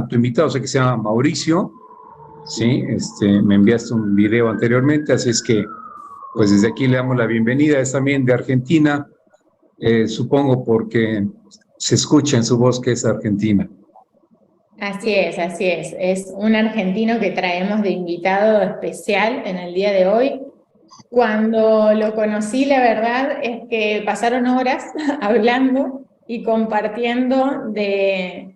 tu invitado, sé que se llama Mauricio, ¿sí? Me enviaste un video anteriormente, así es que, pues desde aquí le damos la bienvenida. Es también de Argentina, supongo porque se escucha en su voz que es argentina. Así es, así es. Es un argentino que traemos de invitado especial en el día de hoy. Cuando lo conocí, la verdad es que pasaron horas hablando y compartiendo de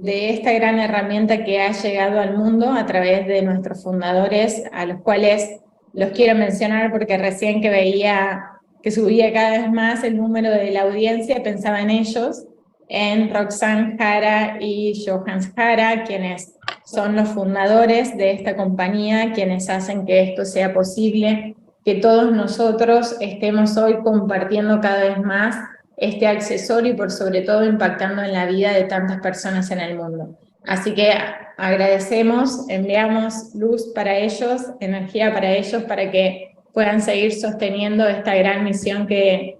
esta gran herramienta que ha llegado al mundo a través de nuestros fundadores, a los cuales los quiero mencionar porque recién que veía que subía cada vez más el número de la audiencia, pensaba en ellos, en Roxanne Jara y Johannes Jara, quienes son los fundadores de esta compañía, quienes hacen que esto sea posible, que todos nosotros estemos hoy compartiendo cada vez más este accesorio y por sobre todo impactando en la vida de tantas personas en el mundo. Así que agradecemos, enviamos luz para ellos, energía para ellos, para que puedan seguir sosteniendo esta gran misión que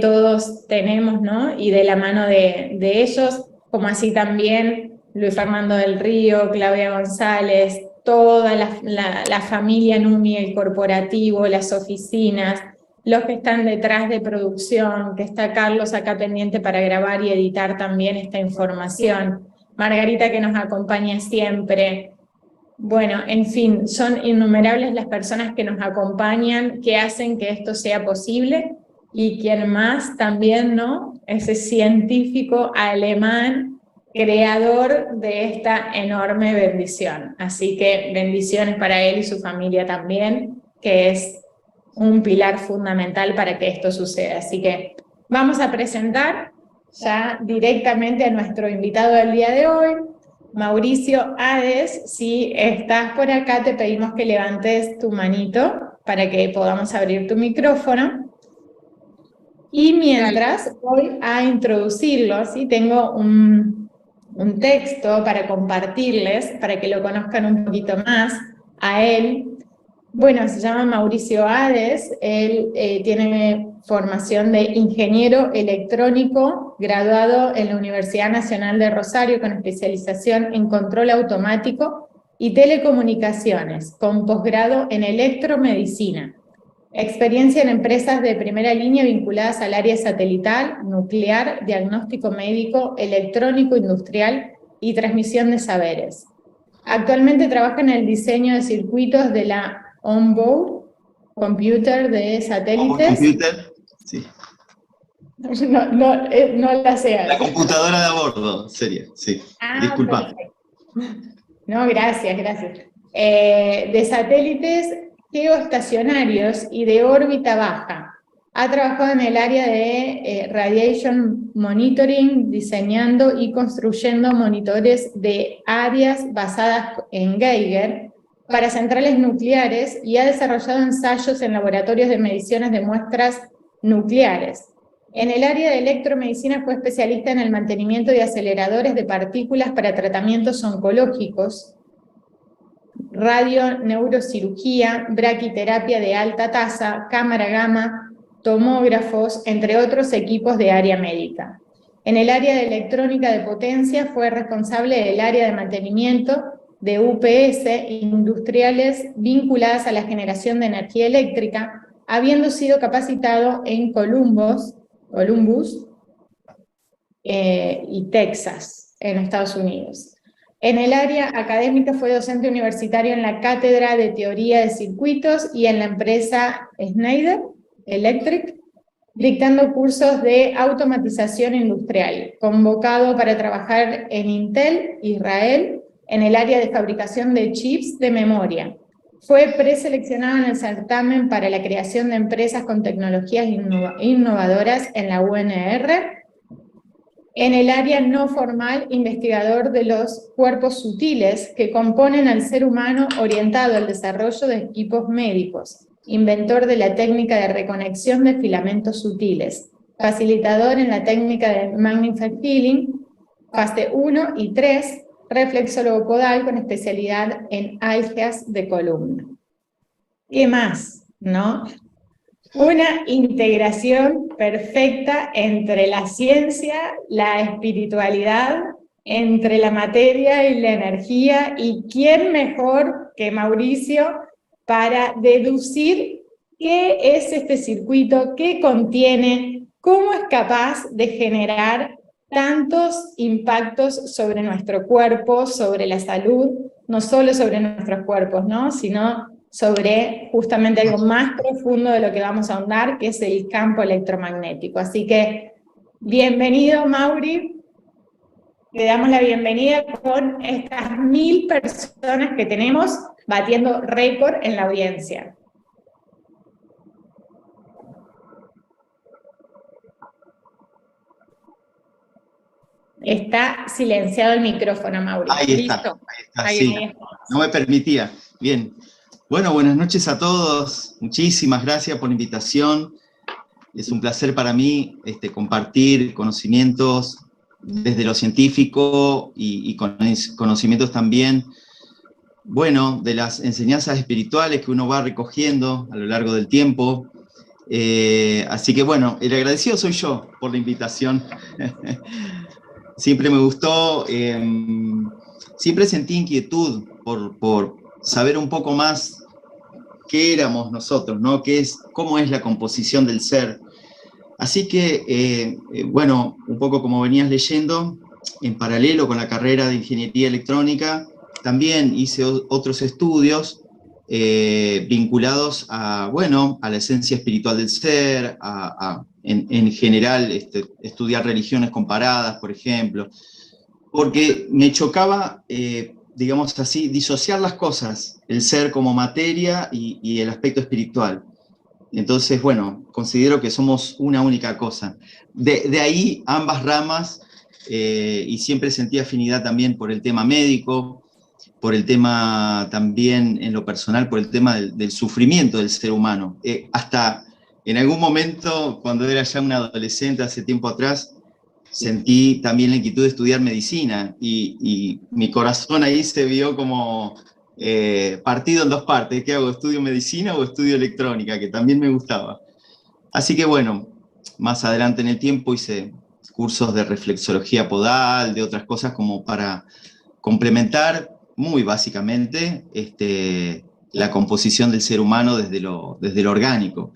todos tenemos, ¿no? Y de la mano de ellos, como así también Luis Fernando del Río, Claudia González, toda la familia Numi, el corporativo, las oficinas, los que están detrás de producción, que está Carlos acá pendiente para grabar y editar también esta información, Margarita que nos acompaña siempre. Bueno, en fin, son innumerables las personas que nos acompañan, que hacen que esto sea posible, y quien más también, ¿no? Ese científico alemán, creador de esta enorme bendición. Así que bendiciones para él y su familia también, que es un pilar fundamental para que esto suceda. Así que vamos a presentar ya directamente a nuestro invitado del día de hoy, Mauricio Hades. Si estás por acá, te pedimos que levantes tu manito para que podamos abrir tu micrófono. Y mientras voy a introducirlo, ¿sí? Tengo un texto para compartirles, para que lo conozcan un poquito más a él. Bueno, se llama Mauricio Hades, él tiene formación de ingeniero electrónico, graduado en la Universidad Nacional de Rosario con especialización en control automático y telecomunicaciones, con posgrado en electromedicina. Experiencia en empresas de primera línea vinculadas al área satelital, nuclear, diagnóstico médico, electrónico, industrial y transmisión de saberes. Actualmente trabaja en el diseño de circuitos de la On-Board Computer de satélites. Computer, sí. No la sé. La computadora de a bordo, sería, sí. Disculpa. No, gracias. De satélites geoestacionarios y de órbita baja. Ha trabajado en el área de Radiation Monitoring, diseñando y construyendo monitores de áreas basadas en Geiger para centrales nucleares y ha desarrollado ensayos en laboratorios de mediciones de muestras nucleares. En el área de electromedicina fue especialista en el mantenimiento de aceleradores de partículas para tratamientos oncológicos, radioneurocirugía, braquiterapia de alta tasa, cámara gamma, tomógrafos, entre otros equipos de área médica. En el área de electrónica de potencia fue responsable del área de mantenimiento de UPS industriales vinculadas a la generación de energía eléctrica, habiendo sido capacitado en Columbus y Texas, en Estados Unidos. En el área académica fue docente universitario en la Cátedra de Teoría de Circuitos y en la empresa Schneider Electric, dictando cursos de automatización industrial, convocado para trabajar en Intel, Israel, en el área de fabricación de chips de memoria. Fue preseleccionado en el certamen para la creación de empresas con tecnologías innovadoras en la UNR. En el área no formal, investigador de los cuerpos sutiles que componen al ser humano, orientado al desarrollo de equipos médicos, inventor de la técnica de reconexión de filamentos sutiles, facilitador en la técnica de Magnified Healing, fase 1 y 3, reflexólogo podal con especialidad en algias de columna. ¿Qué más, no? Una integración perfecta entre la ciencia, la espiritualidad entre la materia y la energía, y quién mejor que Mauricio para deducir qué es este circuito, qué contiene, cómo es capaz de generar tantos impactos sobre nuestro cuerpo, sobre la salud, no solo sobre nuestros cuerpos, ¿no? Sino sobre justamente algo más profundo de lo que vamos a ahondar, que es el campo electromagnético. Así que, bienvenido, Mauri. Le damos la bienvenida con estas 1000 personas que tenemos batiendo récord en la audiencia. Está silenciado el micrófono, Mauricio. Ahí está, sí. No me permitía. Bien. Bueno, buenas noches a todos. Muchísimas gracias por la invitación. Es un placer para mí compartir conocimientos desde lo científico y conocimientos también, bueno, de las enseñanzas espirituales que uno va recogiendo a lo largo del tiempo. Así que bueno, el agradecido soy yo por la invitación. Siempre me gustó, siempre sentí inquietud por saber un poco más qué éramos nosotros, ¿no? ¿Cómo es la composición del ser? Así que, bueno, un poco como venías leyendo, en paralelo con la carrera de Ingeniería Electrónica, también hice otros estudios vinculados a, bueno, a la esencia espiritual del ser, en general, estudiar religiones comparadas, por ejemplo, porque me chocaba, digamos así, disociar las cosas, el ser como materia y el aspecto espiritual. Entonces, bueno, considero que somos una única cosa. De ahí ambas ramas, y siempre sentí afinidad también por el tema médico, por el tema también en lo personal, por el tema del sufrimiento del ser humano. Hasta en algún momento, cuando era ya un adolescente, hace tiempo atrás, sentí también la inquietud de estudiar medicina, y mi corazón ahí se vio como partido en dos partes. ¿Qué hago? ¿Estudio medicina o estudio electrónica? Que también me gustaba. Así que bueno, más adelante en el tiempo hice cursos de reflexología podal, de otras cosas como para complementar muy básicamente la composición del ser humano desde lo orgánico.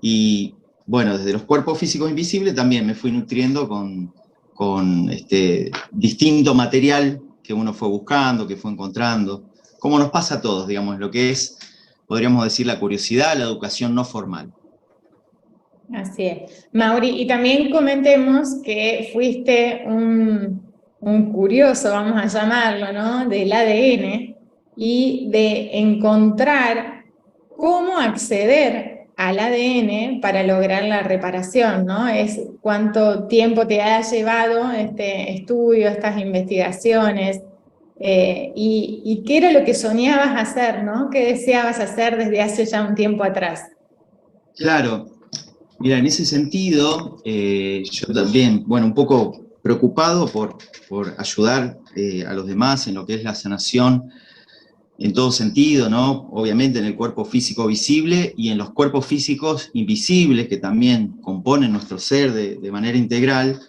Y bueno, desde los cuerpos físicos invisibles también me fui nutriendo con distinto material que uno fue buscando, que fue encontrando, como nos pasa a todos, digamos, lo que es, podríamos decir, la curiosidad, la educación no formal. Así es. Mauri, y también comentemos que fuiste un curioso, vamos a llamarlo, ¿no?, del ADN, y de encontrar cómo acceder al ADN para lograr la reparación, ¿no? Es cuánto tiempo te ha llevado este estudio, estas investigaciones, y qué era lo que soñabas hacer, ¿no? ¿Qué deseabas hacer desde hace ya un tiempo atrás? Claro. Mira, en ese sentido, yo también, bueno, un poco preocupado por ayudar a los demás en lo que es la sanación en todo sentido, ¿no? Obviamente en el cuerpo físico visible y en los cuerpos físicos invisibles que también componen nuestro ser de manera integral.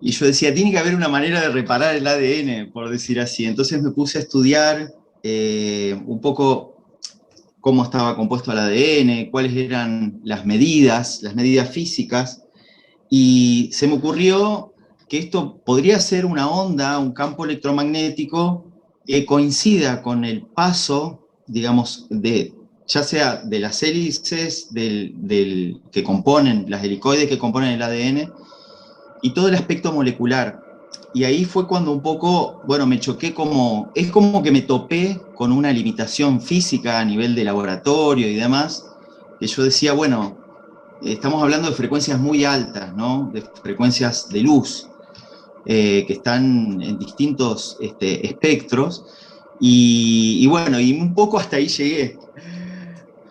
Y yo decía, tiene que haber una manera de reparar el ADN, por decir así. Entonces me puse a estudiar un poco cómo estaba compuesto el ADN, cuáles eran las medidas físicas, y se me ocurrió que esto podría ser una onda, un campo electromagnético que coincida con el paso, digamos, ya sea de las hélices que componen, las helicoides que componen el ADN, y todo el aspecto molecular. Y ahí fue cuando un poco, bueno, me choqué es como que me topé con una limitación física a nivel de laboratorio y demás, que yo decía, bueno, estamos hablando de frecuencias muy altas, ¿no? De frecuencias de luz, que están en distintos espectros, y bueno, y un poco hasta ahí llegué.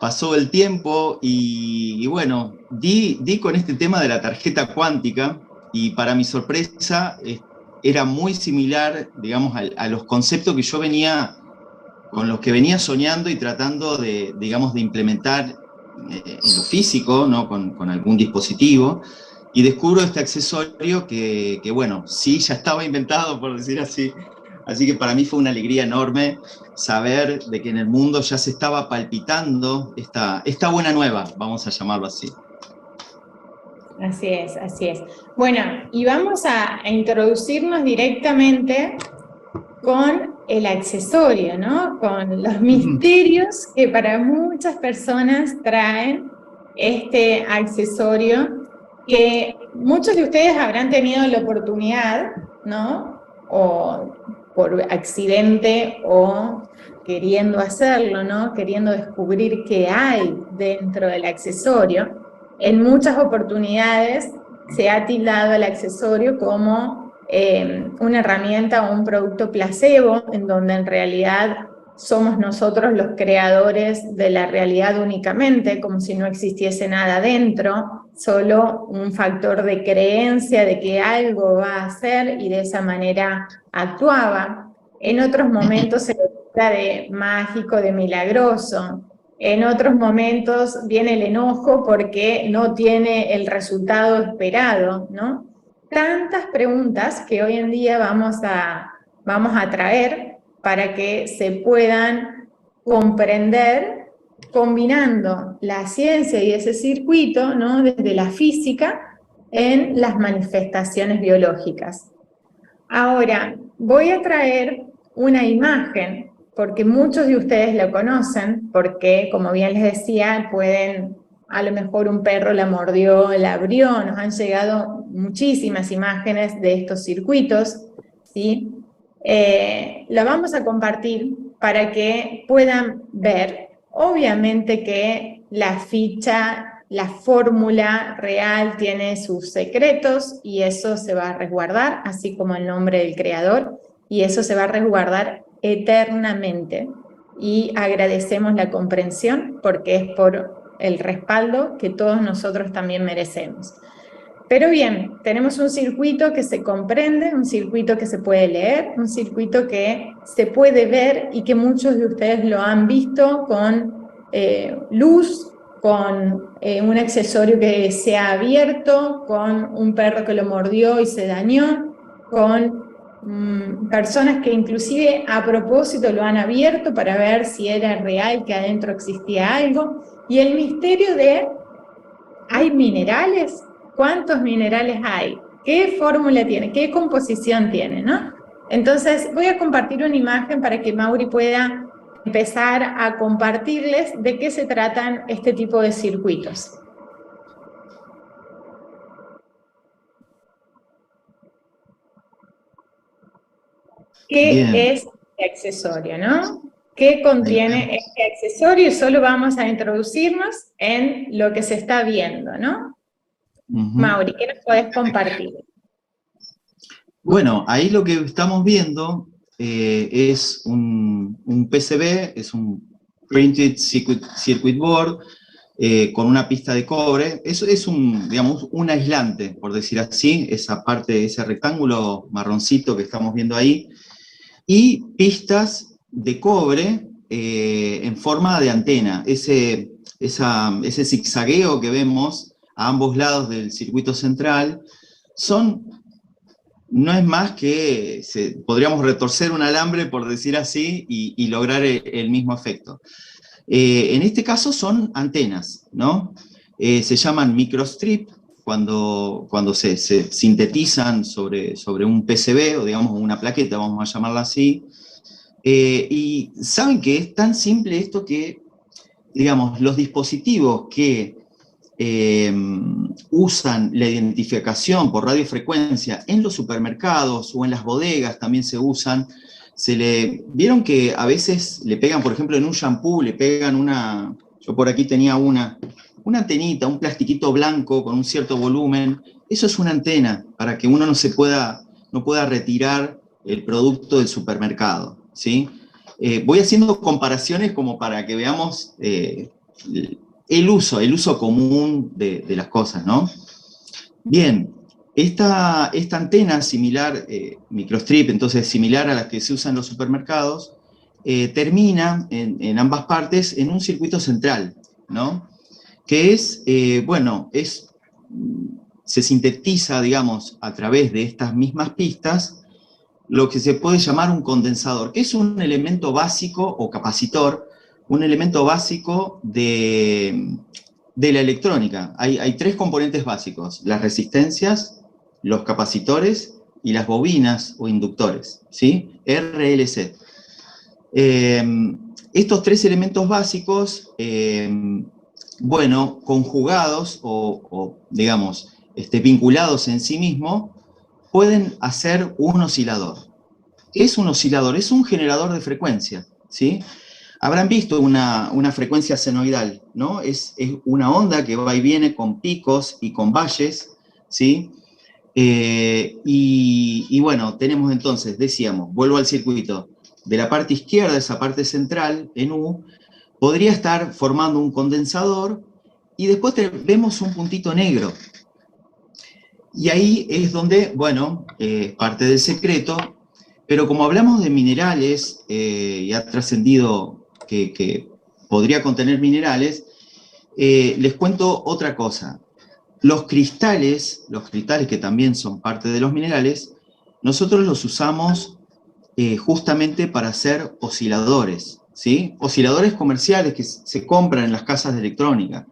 Pasó el tiempo y bueno, di con este tema de la tarjeta cuántica, y para mi sorpresa era muy similar, digamos, a los conceptos con los que venía soñando y tratando digamos, de implementar en lo físico, ¿no? Con algún dispositivo, y descubro este accesorio que, bueno, sí, ya estaba inventado, por decir así. Así que para mí fue una alegría enorme saber de que en el mundo ya se estaba palpitando esta buena nueva, vamos a llamarlo así. Así es, así es. Bueno, y vamos a introducirnos directamente con el accesorio, ¿no? Con los misterios que para muchas personas traen este accesorio, que muchos de ustedes habrán tenido la oportunidad, ¿no? O por accidente o queriendo hacerlo, ¿no? Queriendo descubrir qué hay dentro del accesorio. En muchas oportunidades se ha tildado el accesorio como una herramienta o un producto placebo, en donde en realidad somos nosotros los creadores de la realidad únicamente, como si no existiese nada dentro, solo un factor de creencia de que algo va a hacer y de esa manera actuaba. En otros momentos se trata de mágico, de milagroso. En otros momentos viene el enojo porque no tiene el resultado esperado, ¿no? Tantas preguntas que hoy en día vamos a traer para que se puedan comprender combinando la ciencia y ese circuito, ¿no? Desde la física en las manifestaciones biológicas. Ahora, voy a traer una imagen, porque muchos de ustedes la conocen, porque, como bien les decía, pueden, a lo mejor un perro la mordió, la abrió, nos han llegado muchísimas imágenes de estos circuitos, ¿sí? La vamos a compartir para que puedan ver, obviamente que la ficha, la fórmula real tiene sus secretos y eso se va a resguardar, así como el nombre del creador, y eso se va a resguardar eternamente. Y agradecemos la comprensión porque es por el respaldo que todos nosotros también merecemos. Pero bien, tenemos un circuito que se comprende, un circuito que se puede leer, un circuito que se puede ver y que muchos de ustedes lo han visto con luz, con un accesorio que se ha abierto, con un perro que lo mordió y se dañó, con personas que inclusive a propósito lo han abierto para ver si era real que adentro existía algo, y el misterio de ¿hay minerales? ¿Cuántos minerales hay? ¿Qué fórmula tiene? ¿Qué composición tiene? ¿No? Entonces voy a compartir una imagen para que Mauri pueda empezar a compartirles de qué se tratan este tipo de circuitos. ¿Qué es el accesorio, no? ¿Qué contiene este accesorio? Y solo vamos a introducirnos en lo que se está viendo, ¿no? Mauri, ¿qué nos podés compartir? Bueno, ahí lo que estamos viendo es un PCB, es un Printed Circuit Board, con una pista de cobre. Eso es digamos, un aislante, por decir así, esa parte, ese rectángulo marroncito que estamos viendo ahí, y pistas de cobre en forma de antena. Ese zigzagueo que vemos a ambos lados del circuito central no es más que, podríamos retorcer un alambre, por decir así, y lograr el mismo efecto. En este caso son antenas, ¿no? Se llaman microstrip cuando se sintetizan sobre un PCB, o digamos una plaqueta, vamos a llamarla así. Y saben que es tan simple esto que, digamos, los dispositivos que usan la identificación por radiofrecuencia en los supermercados o en las bodegas también se usan. Vieron que a veces le pegan, por ejemplo, en un shampoo, le pegan yo por aquí tenía una antenita, un plastiquito blanco con un cierto volumen. Eso es una antena para que uno no pueda retirar el producto del supermercado, ¿sí? Voy haciendo comparaciones como para que veamos el uso común de las cosas, ¿no? Bien, esta antena similar, microstrip, entonces similar a las que se usan en los supermercados, termina en ambas partes en un circuito central, ¿no? Que es, se sintetiza, digamos, a través de estas mismas pistas, lo que se puede llamar un condensador, que es un elemento básico, o capacitor, un elemento básico de la electrónica. Hay tres componentes básicos: las resistencias, los capacitores y las bobinas o inductores, ¿sí? RLC. Estos tres elementos básicos, bueno, conjugados o digamos, vinculados en sí mismos, pueden hacer un oscilador. ¿Qué es un oscilador? Es un generador de frecuencia, ¿sí? Habrán visto una frecuencia senoidal, ¿no? Es una onda que va y viene con picos y con valles, ¿sí? Y bueno, tenemos entonces, decíamos, vuelvo al circuito, de la parte izquierda, esa parte central, en U, podría estar formando un condensador, y después vemos un puntito negro. Y ahí es donde, bueno, parte del secreto, pero como hablamos de minerales, y ha trascendido que podría contener minerales, les cuento otra cosa. Los cristales que también son parte de los minerales, nosotros los usamos justamente para hacer osciladores, ¿sí? Osciladores comerciales que se compran en las casas de electrónica.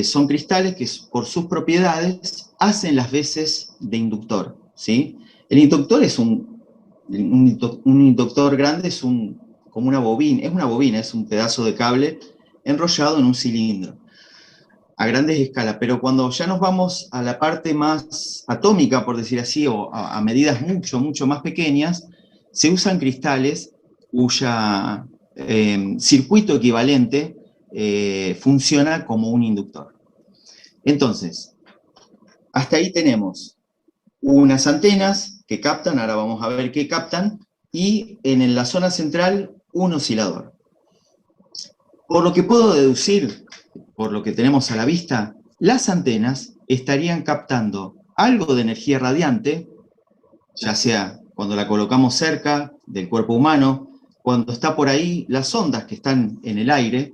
Son cristales que por sus propiedades hacen las veces de inductor, ¿sí? El inductor es un inductor grande, es como una bobina, es un pedazo de cable enrollado en un cilindro, a grandes escalas. Pero cuando ya nos vamos a la parte más atómica, por decir así, o a medidas mucho, mucho más pequeñas, se usan cristales cuya circuito equivalente funciona como un inductor. Entonces, hasta ahí tenemos unas antenas que captan, ahora vamos a ver qué captan, y en la zona central un oscilador. Por lo que puedo deducir, por lo que tenemos a la vista, las antenas estarían captando algo de energía radiante, ya sea cuando la colocamos cerca del cuerpo humano, cuando está por ahí, las ondas que están en el aire,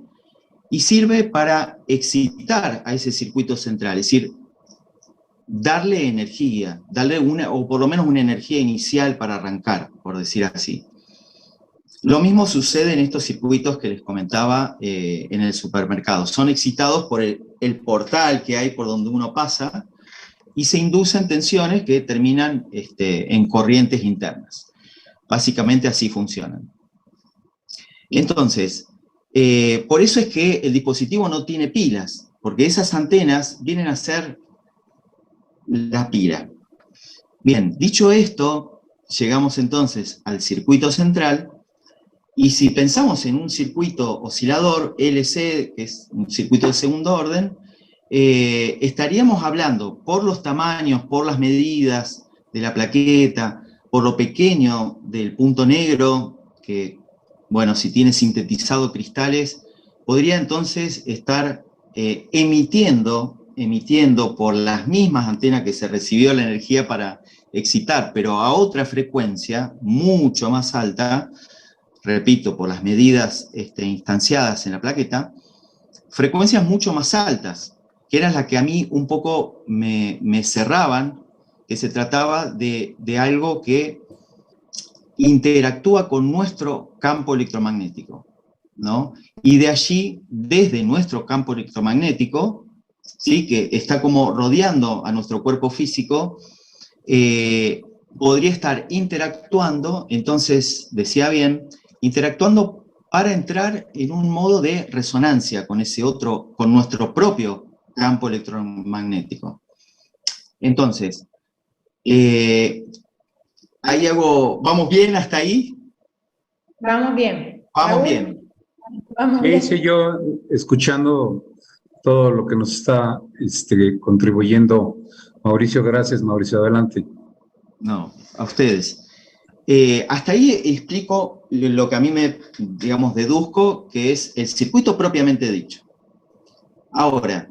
y sirve para excitar a ese circuito central, es decir, darle energía, darle o por lo menos una energía inicial para arrancar, por decir así. Lo mismo sucede en estos circuitos que les comentaba en el supermercado. Son excitados por el portal que hay por donde uno pasa, y se inducen tensiones que terminan en corrientes internas. Básicamente así funcionan. Entonces, por eso es que el dispositivo no tiene pilas, porque esas antenas vienen a ser la pila. Bien, dicho esto, llegamos entonces al circuito central, y si pensamos en un circuito oscilador LC, que es un circuito de segundo orden, estaríamos hablando, por los tamaños, por las medidas de la plaqueta, por lo pequeño del punto negro, que, bueno, si tiene sintetizado cristales, podría entonces estar emitiendo por las mismas antenas que se recibió la energía para excitar, pero a otra frecuencia mucho más alta, repito, por las medidas instanciadas en la plaqueta, frecuencias mucho más altas, que eran las que a mí un poco me cerraban, que se trataba de algo que interactúa con nuestro campo electromagnético, ¿no? Y de allí, desde nuestro campo electromagnético, ¿sí?, que está como rodeando a nuestro cuerpo físico, podría estar interactuando, entonces, decía bien, interactuando para entrar en un modo de resonancia con con nuestro propio campo electromagnético. Entonces, ¿hay algo? ¿Vamos bien hasta ahí? Vamos bien. Vamos bien. Vamos bien. Hice yo escuchando todo lo que nos está contribuyendo Mauricio. Gracias, Mauricio, adelante. No, a ustedes. Hasta ahí explico lo que a mí digamos, deduzco, que es el circuito propiamente dicho. Ahora,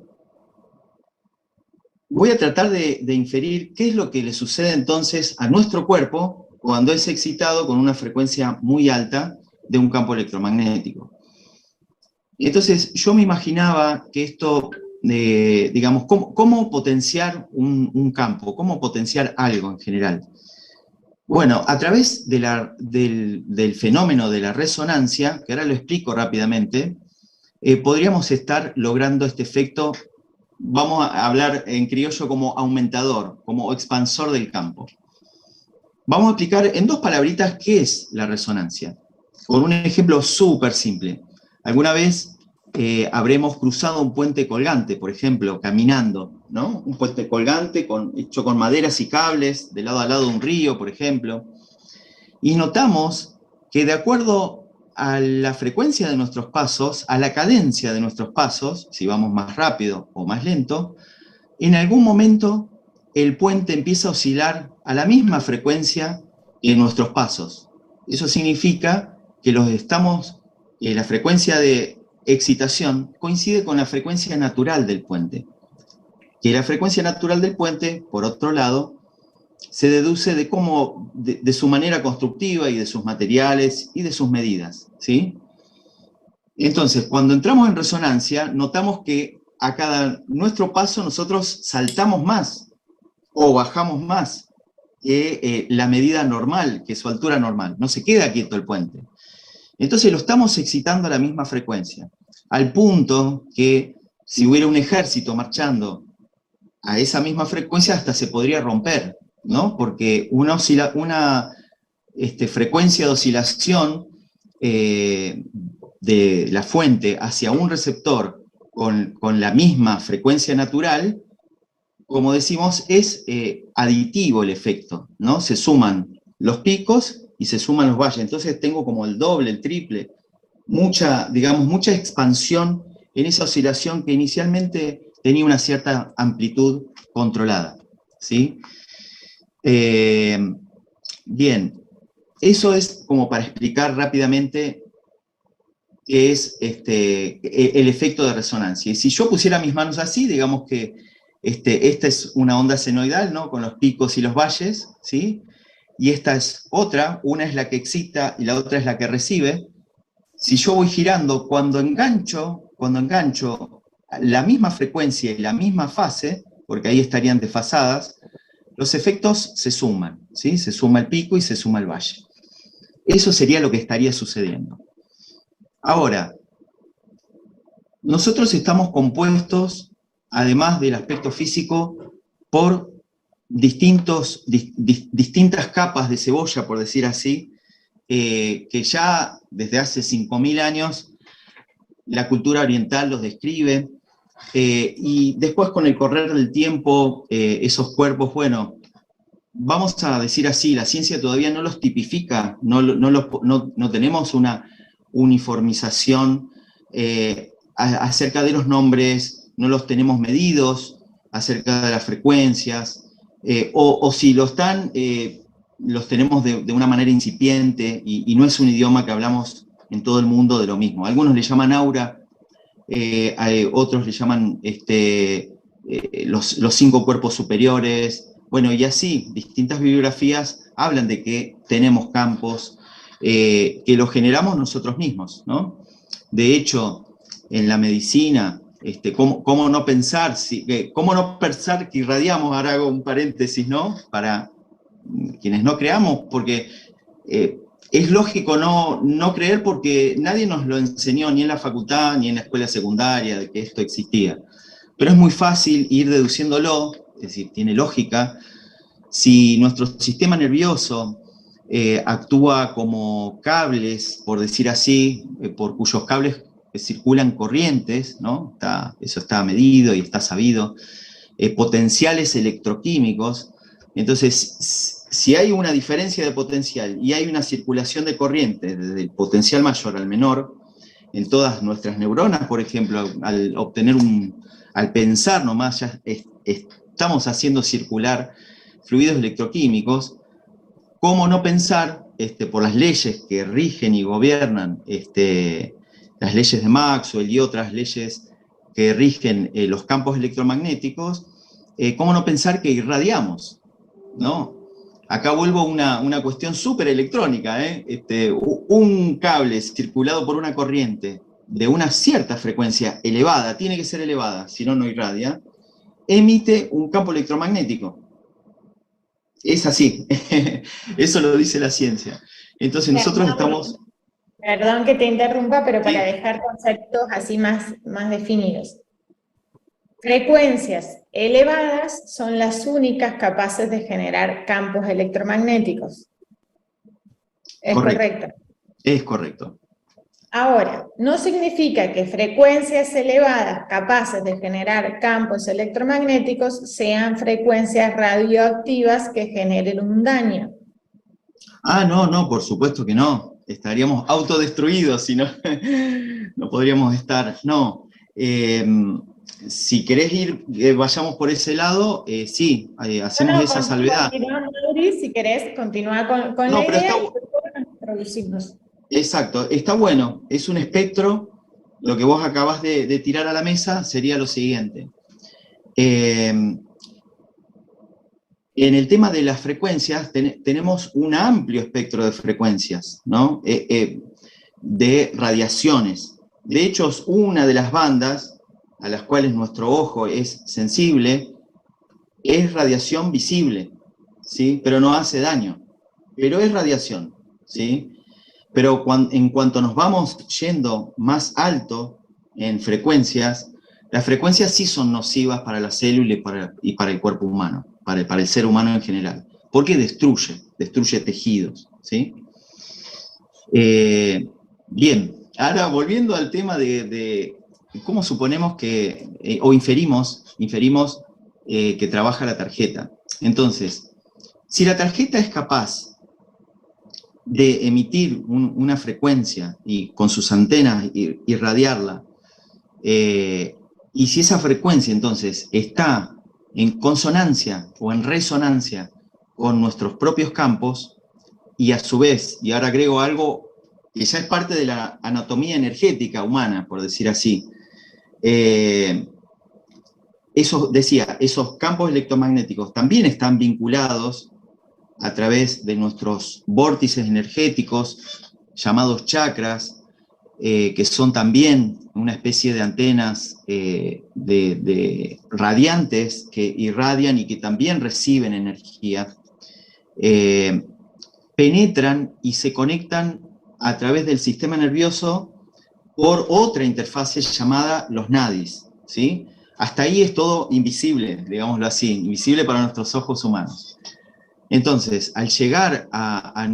voy a tratar de inferir qué es lo que le sucede entonces a nuestro cuerpo cuando es excitado con una frecuencia muy alta de un campo electromagnético. Entonces, yo me imaginaba que esto digamos, cómo potenciar un campo, cómo potenciar algo en general. Bueno, a través del fenómeno de la resonancia, que ahora lo explico rápidamente, podríamos estar logrando este efecto, vamos a hablar en criollo como aumentador, como expansor del campo. Vamos a explicar en 2 palabritas qué es la resonancia, con un ejemplo súper simple. Alguna vez habremos cruzado un puente colgante, por ejemplo, caminando, ¿no? Un puente colgante hecho con maderas y cables, de lado a lado de un río, por ejemplo, y notamos que de acuerdo a la frecuencia de nuestros pasos, a la cadencia de nuestros pasos, si vamos más rápido o más lento, en algún momento el puente empieza a oscilar a la misma frecuencia que nuestros pasos. Eso significa que la frecuencia de excitación coincide con la frecuencia natural del puente. Que la frecuencia natural del puente, por otro lado, se deduce de su manera constructiva y de sus materiales y de sus medidas, ¿sí? Entonces, cuando entramos en resonancia, notamos que a cada nuestro paso nosotros saltamos más o bajamos más que la medida normal, que su altura normal. No se queda quieto el puente. Entonces lo estamos excitando a la misma frecuencia, al punto que si hubiera un ejército marchando a esa misma frecuencia hasta se podría romper, ¿no? Porque una frecuencia de oscilación de la fuente hacia un receptor con la misma frecuencia natural, como decimos, es aditivo el efecto, ¿no? Se suman los picos y se suman los valles. Entonces tengo como el doble, el triple, mucha expansión en esa oscilación que inicialmente tenía una cierta amplitud controlada, ¿sí? Bien, eso es como para explicar rápidamente qué es el efecto de resonancia. Y si yo pusiera mis manos así, digamos que esta es una onda senoidal, ¿no? Con los picos y los valles, ¿sí? Y esta es otra, una es la que excita y la otra es la que recibe. Si yo voy girando, cuando engancho la misma frecuencia y la misma fase, porque ahí estarían desfasadas, los efectos se suman, ¿sí? Se suma el pico y se suma el valle. Eso sería lo que estaría sucediendo. Ahora, nosotros estamos compuestos, además del aspecto físico, por distintas capas de cebolla, por decir así, que ya desde hace 5.000 años la cultura oriental los describe, y después con el correr del tiempo, esos cuerpos, bueno, vamos a decir así, la ciencia todavía no los tipifica, no tenemos una uniformización acerca de los nombres, no los tenemos medidos acerca de las frecuencias, o si lo están, los tenemos de una manera incipiente, y no es un idioma que hablamos en todo el mundo de lo mismo. Algunos le llaman aura, otros le llaman los 5 cuerpos superiores, bueno, y así, distintas bibliografías hablan de que tenemos campos que los generamos nosotros mismos, ¿no? De hecho, en la medicina, ¿cómo no pensar que irradiamos? Ahora hago un paréntesis, ¿no? Para quienes no creamos, porque es lógico no creer, porque nadie nos lo enseñó ni en la facultad ni en la escuela secundaria de que esto existía. Pero es muy fácil ir deduciéndolo, es decir, tiene lógica. Si nuestro sistema nervioso actúa como cables, por decir así, por cuyos cables circulan corrientes, ¿no? Eso está medido y está sabido, potenciales electroquímicos. Entonces, si hay una diferencia de potencial y hay una circulación de corriente desde el potencial mayor al menor, en todas nuestras neuronas, por ejemplo, al pensar nomás, ya estamos haciendo circular fluidos electroquímicos. ¿Cómo no pensar, por las leyes que rigen y gobiernan, las leyes de Maxwell y otras leyes que rigen los campos electromagnéticos, cómo no pensar que irradiamos, ¿no? Acá vuelvo a una cuestión súper electrónica, un cable circulado por una corriente de una cierta frecuencia elevada, tiene que ser elevada, si no, no irradia, emite un campo electromagnético. Es así, eso lo dice la ciencia. Entonces nosotros estamos... Perdón que te interrumpa, pero para Sí. dejar conceptos así más definidos. Frecuencias elevadas son las únicas capaces de generar campos electromagnéticos. ¿Es correcto? Es correcto. Ahora, no significa que frecuencias elevadas capaces de generar campos electromagnéticos sean frecuencias radioactivas que generen un daño. Ah, no, por supuesto que no. Estaríamos autodestruidos si no, no podríamos estar. No. Si querés ir, vayamos por ese lado, sí, hacemos esa salvedad. Mauri, si querés, continúa con No, la pero idea está, y después introducirnos. exacto, está bueno, es un espectro. Lo que vos acabás de tirar a la mesa sería lo siguiente. En el tema de las frecuencias, tenemos un amplio espectro de frecuencias, ¿no? De radiaciones. De hecho, una de las bandas a las cuales nuestro ojo es sensible es radiación visible, ¿sí? Pero no hace daño, pero es radiación, ¿sí? Pero en cuanto nos vamos yendo más alto en frecuencias, las frecuencias sí son nocivas para la célula y para el cuerpo humano, para el ser humano en general, porque destruye tejidos, ¿sí? Bien, ahora volviendo al tema de cómo suponemos que, o inferimos que trabaja la tarjeta. Entonces, si la tarjeta es capaz de emitir una frecuencia y con sus antenas irradiarla, y si esa frecuencia entonces está en consonancia o en resonancia con nuestros propios campos, y a su vez, y ahora agrego algo que ya es parte de la anatomía energética humana, por decir así, esos campos electromagnéticos también están vinculados a través de nuestros vórtices energéticos, llamados chakras, que son también una especie de antenas de radiantes que irradian y que también reciben energía, penetran y se conectan a través del sistema nervioso por otra interfase llamada los nadis, ¿sí? Hasta ahí es todo invisible, digámoslo así, invisible para nuestros ojos humanos. Entonces, al llegar al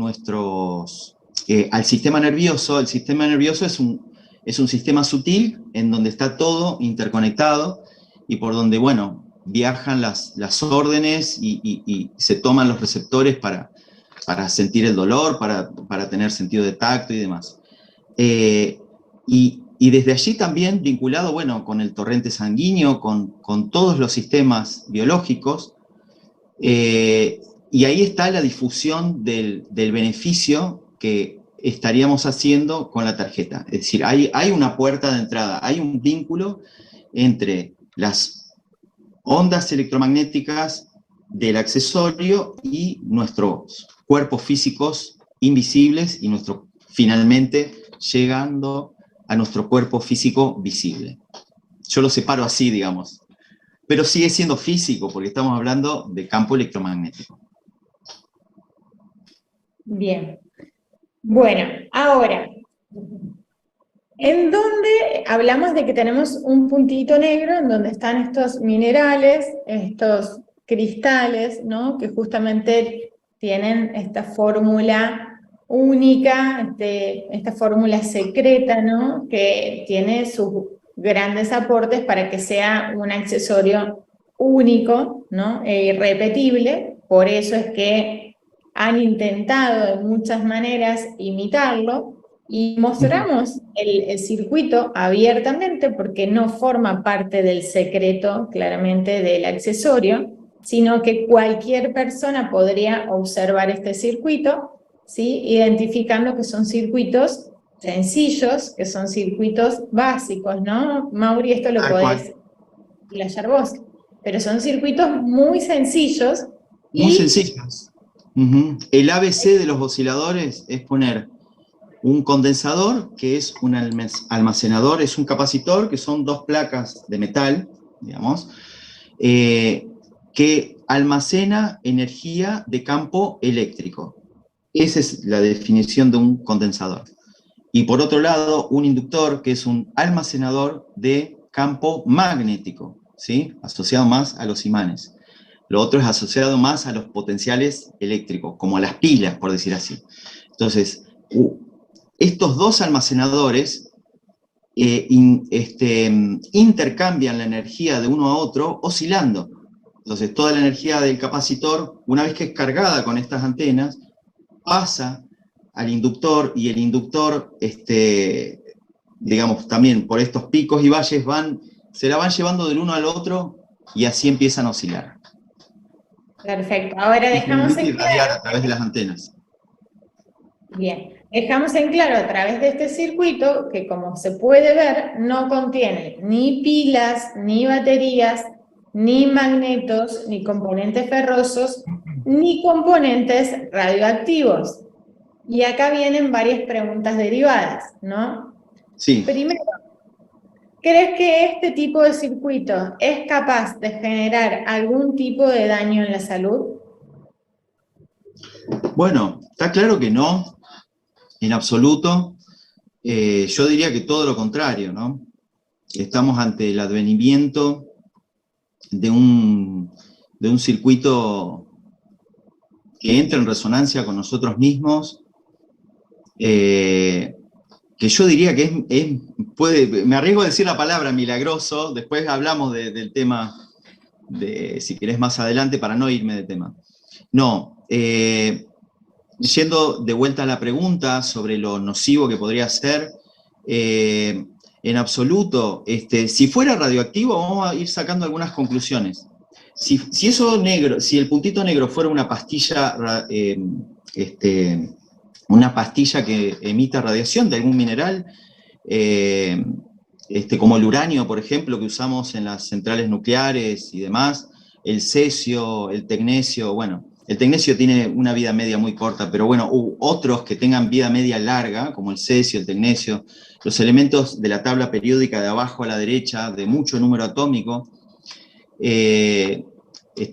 sistema nervioso, el sistema nervioso es un sistema sutil en donde está todo interconectado y por donde, bueno, viajan las órdenes y se toman los receptores para sentir el dolor, para tener sentido de tacto y demás. Y desde allí también vinculado, bueno, con el torrente sanguíneo, con todos los sistemas biológicos, y ahí está la difusión del beneficio que estaríamos haciendo con la tarjeta. Es decir, hay una puerta de entrada, hay un vínculo entre las ondas electromagnéticas del accesorio y nuestros cuerpos físicos invisibles y finalmente llegando a nuestro cuerpo físico visible. Yo lo separo así, digamos. Pero sigue siendo físico, porque estamos hablando de campo electromagnético. Bien. Bueno, ahora, ¿en dónde hablamos de que tenemos un puntito negro en donde están estos minerales, estos cristales, ¿no? Que justamente tienen esta fórmula única, esta fórmula secreta, ¿no? Que tiene sus grandes aportes para que sea un accesorio único, ¿no? E irrepetible. Por eso es que han intentado de muchas maneras imitarlo, y mostramos el circuito abiertamente porque no forma parte del secreto claramente del accesorio, sino que cualquier persona podría observar este circuito, ¿sí? Identificando que son circuitos sencillos, que son circuitos básicos, ¿no? Mauri, esto lo podés explayar vos, pero son circuitos muy sencillos. Muy sencillos. El ABC de los osciladores es poner un condensador, que es un almacenador, es un capacitor, que son dos placas de metal, digamos, que almacena energía de campo eléctrico. Esa es la definición de un condensador. Y por otro lado, un inductor, que es un almacenador de campo magnético, ¿sí? Asociado más a los imanes. Lo otro es asociado más a los potenciales eléctricos, como a las pilas, por decir así. Entonces, estos dos almacenadores intercambian la energía de uno a otro oscilando. Entonces, toda la energía del capacitor, una vez que es cargada con estas antenas, pasa al inductor, y el inductor, digamos, también por estos picos y valles se la van llevando del uno al otro, y así empiezan a oscilar. Perfecto. Ahora dejamos en irradiar claro, a través de las antenas. bien, dejamos en claro a través de este circuito que, como se puede ver, no contiene ni pilas, ni baterías, ni magnetos, ni componentes ferrosos, ni componentes radioactivos. Y acá vienen varias preguntas derivadas, ¿no? Sí. Primero, ¿crees que este tipo de circuito es capaz de generar algún tipo de daño en la salud? Bueno, está claro que no, en absoluto. Yo diría que todo lo contrario, ¿no? Estamos ante el advenimiento de un circuito que entra en resonancia con nosotros mismos, que yo diría que me arriesgo a decir la palabra milagroso, después hablamos del tema, si querés más adelante, para no irme de tema. No, yendo de vuelta a la pregunta sobre lo nocivo que podría ser, en absoluto, si fuera radioactivo, vamos a ir sacando algunas conclusiones. Si eso negro, si el puntito negro fuera una pastilla, una pastilla que emita radiación de algún mineral, como el uranio, por ejemplo, que usamos en las centrales nucleares y demás, el cesio, el tecnecio, bueno, el tecnecio tiene una vida media muy corta, pero bueno, otros que tengan vida media larga, como el cesio, el tecnecio, los elementos de la tabla periódica de abajo a la derecha, de mucho número atómico,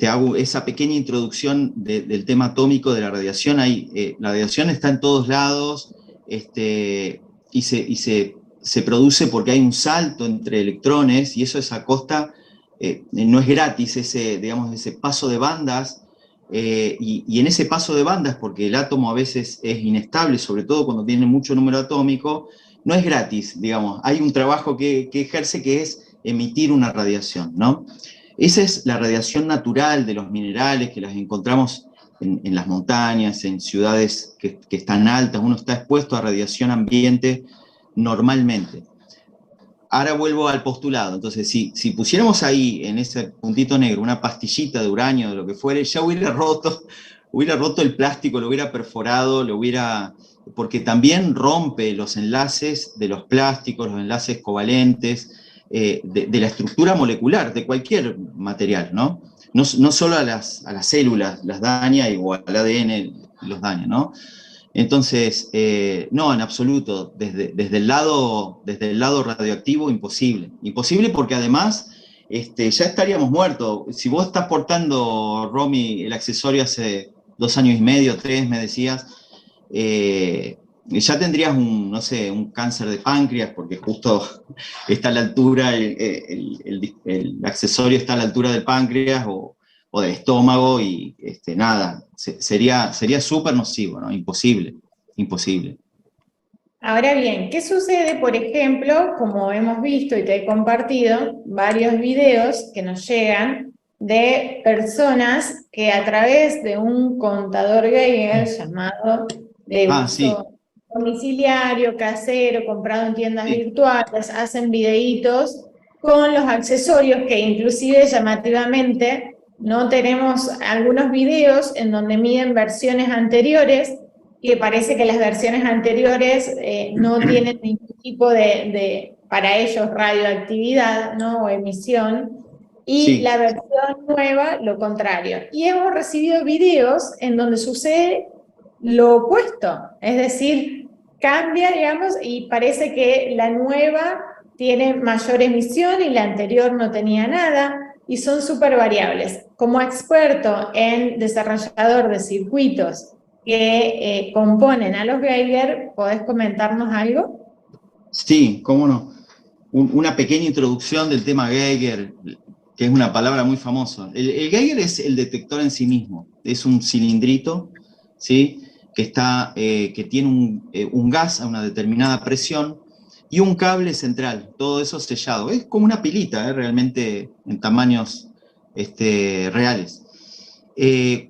hago esa pequeña introducción del tema atómico de la radiación. La radiación está en todos lados, y se produce porque hay un salto entre electrones, y eso es a costa, no es gratis, digamos, ese paso de bandas. Y en ese paso de bandas, porque el átomo a veces es inestable, sobre todo cuando tiene mucho número atómico, no es gratis, digamos, hay un trabajo que ejerce, que es emitir una radiación, ¿no? Esa es la radiación natural de los minerales, que las encontramos en las montañas, en ciudades que están altas. Uno está expuesto a radiación ambiente normalmente. Ahora vuelvo al postulado. Entonces, si pusiéramos ahí, en ese puntito negro, una pastillita de uranio, de lo que fuere, ya hubiera roto el plástico, lo hubiera perforado, porque también rompe los enlaces de los plásticos, los enlaces covalentes, de la estructura molecular de cualquier material, ¿no? No solo a las células las daña, o al ADN los daña, ¿no? Entonces, no, en absoluto, desde el lado radioactivo, imposible. Imposible, porque además ya estaríamos muertos. Si vos estás portando, Romy, el accesorio hace 2 años y medio, 3, me decías, ya tendrías un cáncer de páncreas, porque justo está a la altura, el accesorio está a la altura del páncreas o del estómago, y nada, sería súper nocivo, ¿no? Imposible. Ahora bien, ¿qué sucede, por ejemplo, como hemos visto y te he compartido varios videos que nos llegan de personas que a través de un contador Geiger llamado de uso domiciliario, casero, comprado en tiendas virtuales, hacen videitos con los accesorios que inclusive llamativamente, no tenemos algunos videos en donde miden versiones anteriores, que parece que las versiones anteriores no tienen ningún tipo para ellos, radioactividad, ¿no? O emisión, y la versión nueva, lo contrario. Y hemos recibido videos en donde sucede lo opuesto, es decir, cambia, digamos, y parece que la nueva tiene mayor emisión y la anterior no tenía nada, y son súper variables. Como experto en desarrollador de circuitos que componen a los Geiger, ¿podés comentarnos algo? Sí, cómo no. Una pequeña introducción del tema Geiger, que es una palabra muy famosa. El Geiger es el detector en sí mismo. Es un cilindrito, ¿sí? Que tiene un gas a una determinada presión y un cable central, todo eso sellado. Es como una pilita, realmente en tamaños reales.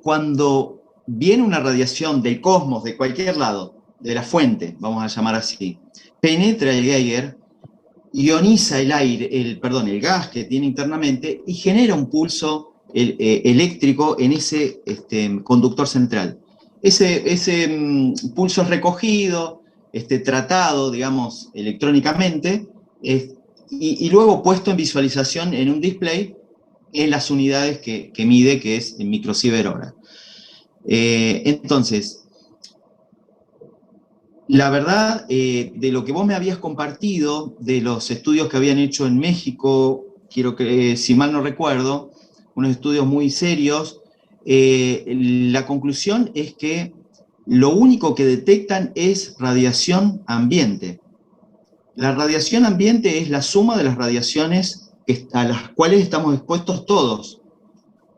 Cuando viene una radiación del cosmos, de cualquier lado, de la fuente, vamos a llamar así, penetra el Geiger, ioniza el gas que tiene internamente y genera un pulso eléctrico en ese conductor central. Ese pulso es recogido, tratado, digamos, electrónicamente, y luego puesto en visualización en un display en las unidades que mide, que es en microsievert hora. Entonces, la verdad, de lo que vos me habías compartido, de los estudios que habían hecho en México, quiero que, si mal no recuerdo, unos estudios muy serios, la conclusión es que lo único que detectan es radiación ambiente. La radiación ambiente es la suma de las radiaciones a las cuales estamos expuestos todos.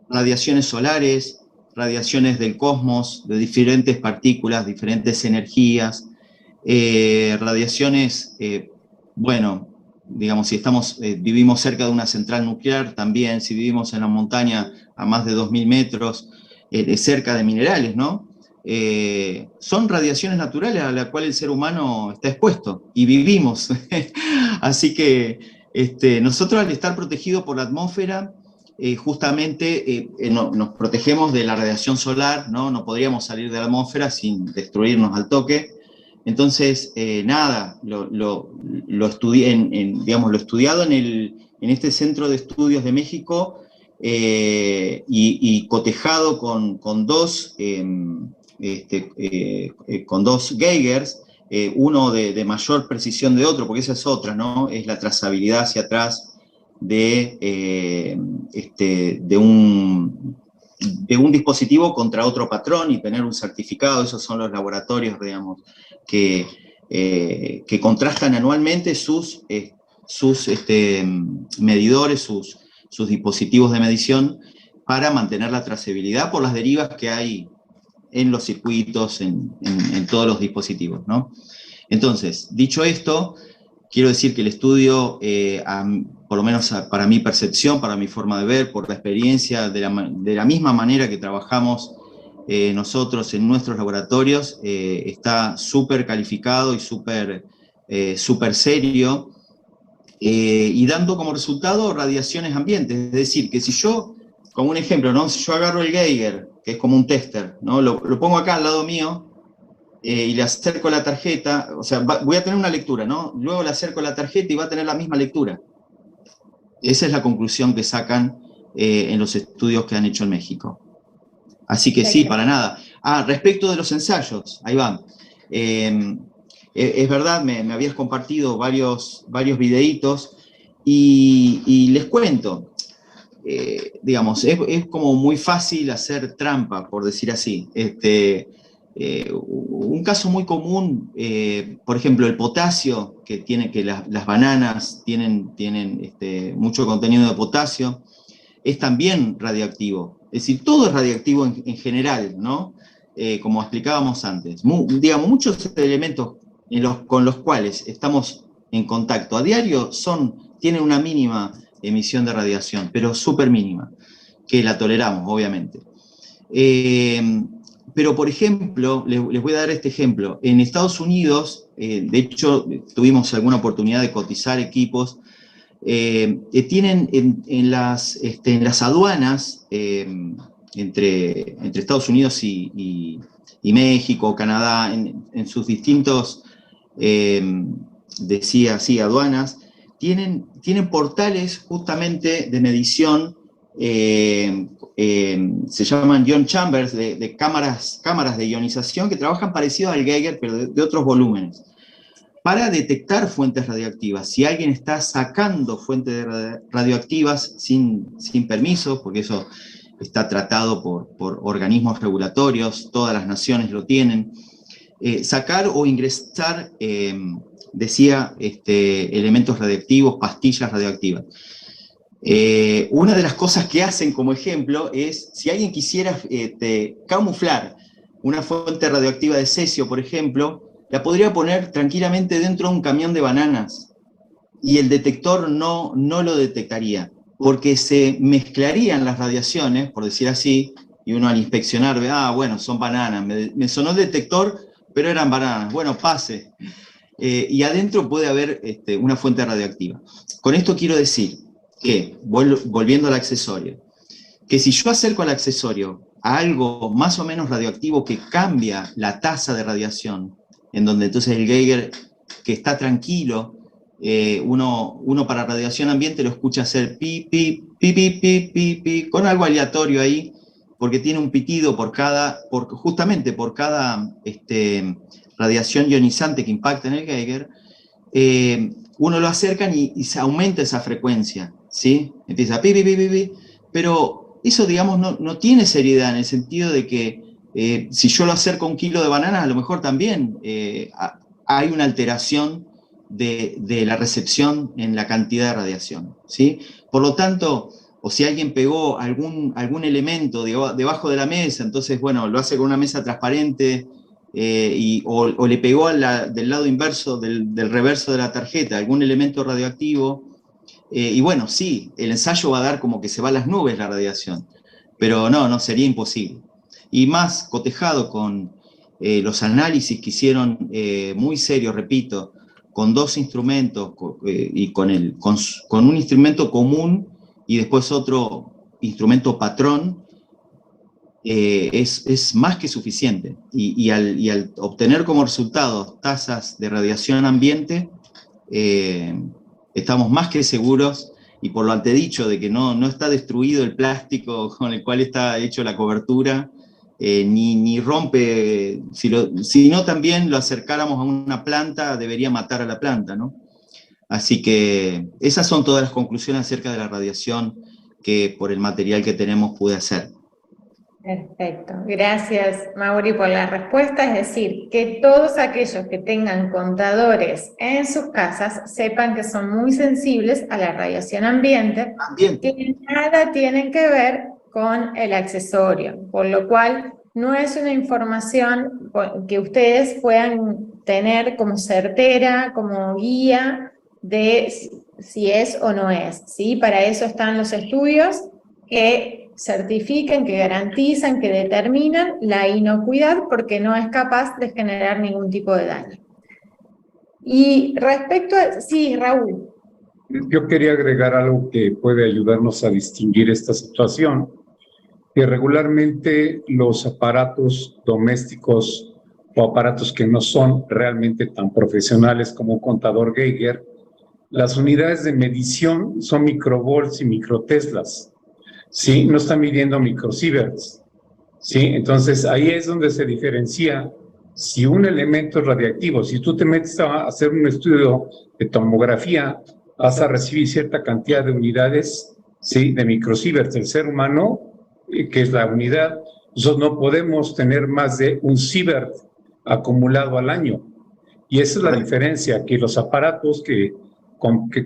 Radiaciones solares, radiaciones del cosmos, de diferentes partículas, diferentes energías, radiaciones, bueno, digamos, si vivimos cerca de una central nuclear, también, si vivimos en la montaña a más de 2000 metros, cerca de minerales, ¿no? Son radiaciones naturales a las cuales el ser humano está expuesto y vivimos. Así que nosotros, al estar protegidos por la atmósfera, justamente nos protegemos de la radiación solar, ¿no? No podríamos salir de la atmósfera sin destruirnos al toque. Entonces, nada, lo estudié, digamos, lo estudiado en este Centro de Estudios de México, y cotejado con dos Geigers, uno de mayor precisión de otro, porque esa es otra, ¿no? Es la trazabilidad hacia atrás de un dispositivo contra otro patrón y tener un certificado. Esos son los laboratorios, digamos, que contrastan anualmente sus medidores, sus dispositivos de medición, para mantener la trazabilidad por las derivas que hay en los circuitos, en todos los dispositivos, ¿no? Entonces, dicho esto, quiero decir que el estudio, por lo menos para mi percepción, para mi forma de ver, por la experiencia, de la misma manera que trabajamos nosotros en nuestros laboratorios, está súper calificado y súper serio, y dando como resultado radiaciones ambientes. Es decir, que si yo, como un ejemplo, ¿no? Si yo agarro el Geiger, que es como un tester, ¿no? Lo pongo acá al lado mío, y le acerco la tarjeta, o sea, voy a tener una lectura, ¿no? Luego le acerco la tarjeta y va a tener la misma lectura. Esa es la conclusión que sacan en los estudios que han hecho en México. Así que sí, para nada. Respecto de los ensayos, ahí va. Es verdad, me habías compartido varios videitos, y les cuento, digamos, es como muy fácil hacer trampa, por decir así. Un caso muy común, por ejemplo, el potasio, que las bananas tienen mucho contenido de potasio, es también radioactivo. Es decir, todo es radioactivo en general, ¿no? Como explicábamos antes. Digamos, muchos elementos con los cuales estamos en contacto a diario tienen una mínima emisión de radiación, pero súper mínima, que la toleramos, obviamente. Pero, por ejemplo, les voy a dar este ejemplo. En Estados Unidos, de hecho, tuvimos alguna oportunidad de cotizar equipos, tienen en las aduanas, entre Estados Unidos y México, Canadá, en sus distintos, decía así, aduanas, tienen portales justamente de medición, se llaman ion chambers, de cámaras de ionización que trabajan parecido al Geiger, pero de otros volúmenes, para detectar fuentes radioactivas. Si alguien está sacando fuentes radioactivas sin permiso, porque eso está tratado por organismos regulatorios, todas las naciones lo tienen, sacar o ingresar, decía, elementos radioactivos, pastillas radioactivas. Una de las cosas que hacen como ejemplo es, si alguien quisiera camuflar una fuente radioactiva de cesio, por ejemplo, la podría poner tranquilamente dentro de un camión de bananas y el detector no lo detectaría, porque se mezclarían las radiaciones, por decir así, y uno al inspeccionar ve, bueno, son bananas, me sonó el detector, pero eran bananas, bueno, pase. Y adentro puede haber una fuente radioactiva. Con esto quiero decir que, volviendo al accesorio, que si yo acerco al accesorio a algo más o menos radioactivo que cambia la tasa de radiación, en donde entonces el Geiger, que está tranquilo, uno para radiación ambiente lo escucha hacer pi, pi, pi, pi, pi, pi, pi, con algo aleatorio ahí, porque tiene un pitido justamente por cada radiación ionizante que impacta en el Geiger, uno lo acercan y se aumenta esa frecuencia, ¿sí? Empieza pi, pi, pi, pi, pi, pero eso, digamos, no tiene seriedad en el sentido de que si yo lo acerco a 1 kilo de bananas, a lo mejor también hay una alteración de la recepción en la cantidad de radiación, ¿sí? Por lo tanto, o si alguien pegó algún elemento debajo de la mesa, entonces, bueno, lo hace con una mesa transparente, o le pegó del lado inverso, del reverso de la tarjeta, algún elemento radioactivo, y bueno, sí, el ensayo va a dar como que se va a las nubes la radiación, pero no, sería imposible. Y más cotejado con los análisis que hicieron muy serios, repito, con 2 instrumentos y con un instrumento común y después otro instrumento patrón, es más que suficiente. Y al obtener como resultado tasas de radiación ambiente, estamos más que seguros, y por lo antedicho de que no está destruido el plástico con el cual está hecho la cobertura, ni rompe, si no también lo acercáramos a una planta, debería matar a la planta, ¿no? Así que esas son todas las conclusiones acerca de la radiación que por el material que tenemos pude hacer. Perfecto, gracias Mauri por la respuesta, es decir, que todos aquellos que tengan contadores en sus casas sepan que son muy sensibles a la radiación ambiente, que nada tienen que ver con el accesorio, por lo cual no es una información que ustedes puedan tener como certera, como guía de si es o no es, ¿sí? Para eso están los estudios que certifican, que garantizan, que determinan la inocuidad porque no es capaz de generar ningún tipo de daño. Y respecto a... Sí, Raúl. Yo quería agregar algo que puede ayudarnos a distinguir esta situación, que regularmente los aparatos domésticos o aparatos que no son realmente tan profesionales como un contador Geiger, las unidades de medición son microvolts y microteslas. ¿Sí? No está midiendo microsieverts, ¿sí? Entonces, ahí es donde se diferencia si un elemento es radiactivo. Si tú te metes a hacer un estudio de tomografía, vas a recibir cierta cantidad de unidades, ¿sí? De microsieverts. El ser humano, que es la unidad, nosotros no podemos tener más de 1 sievert acumulado al año. Y esa es la diferencia, que los aparatos que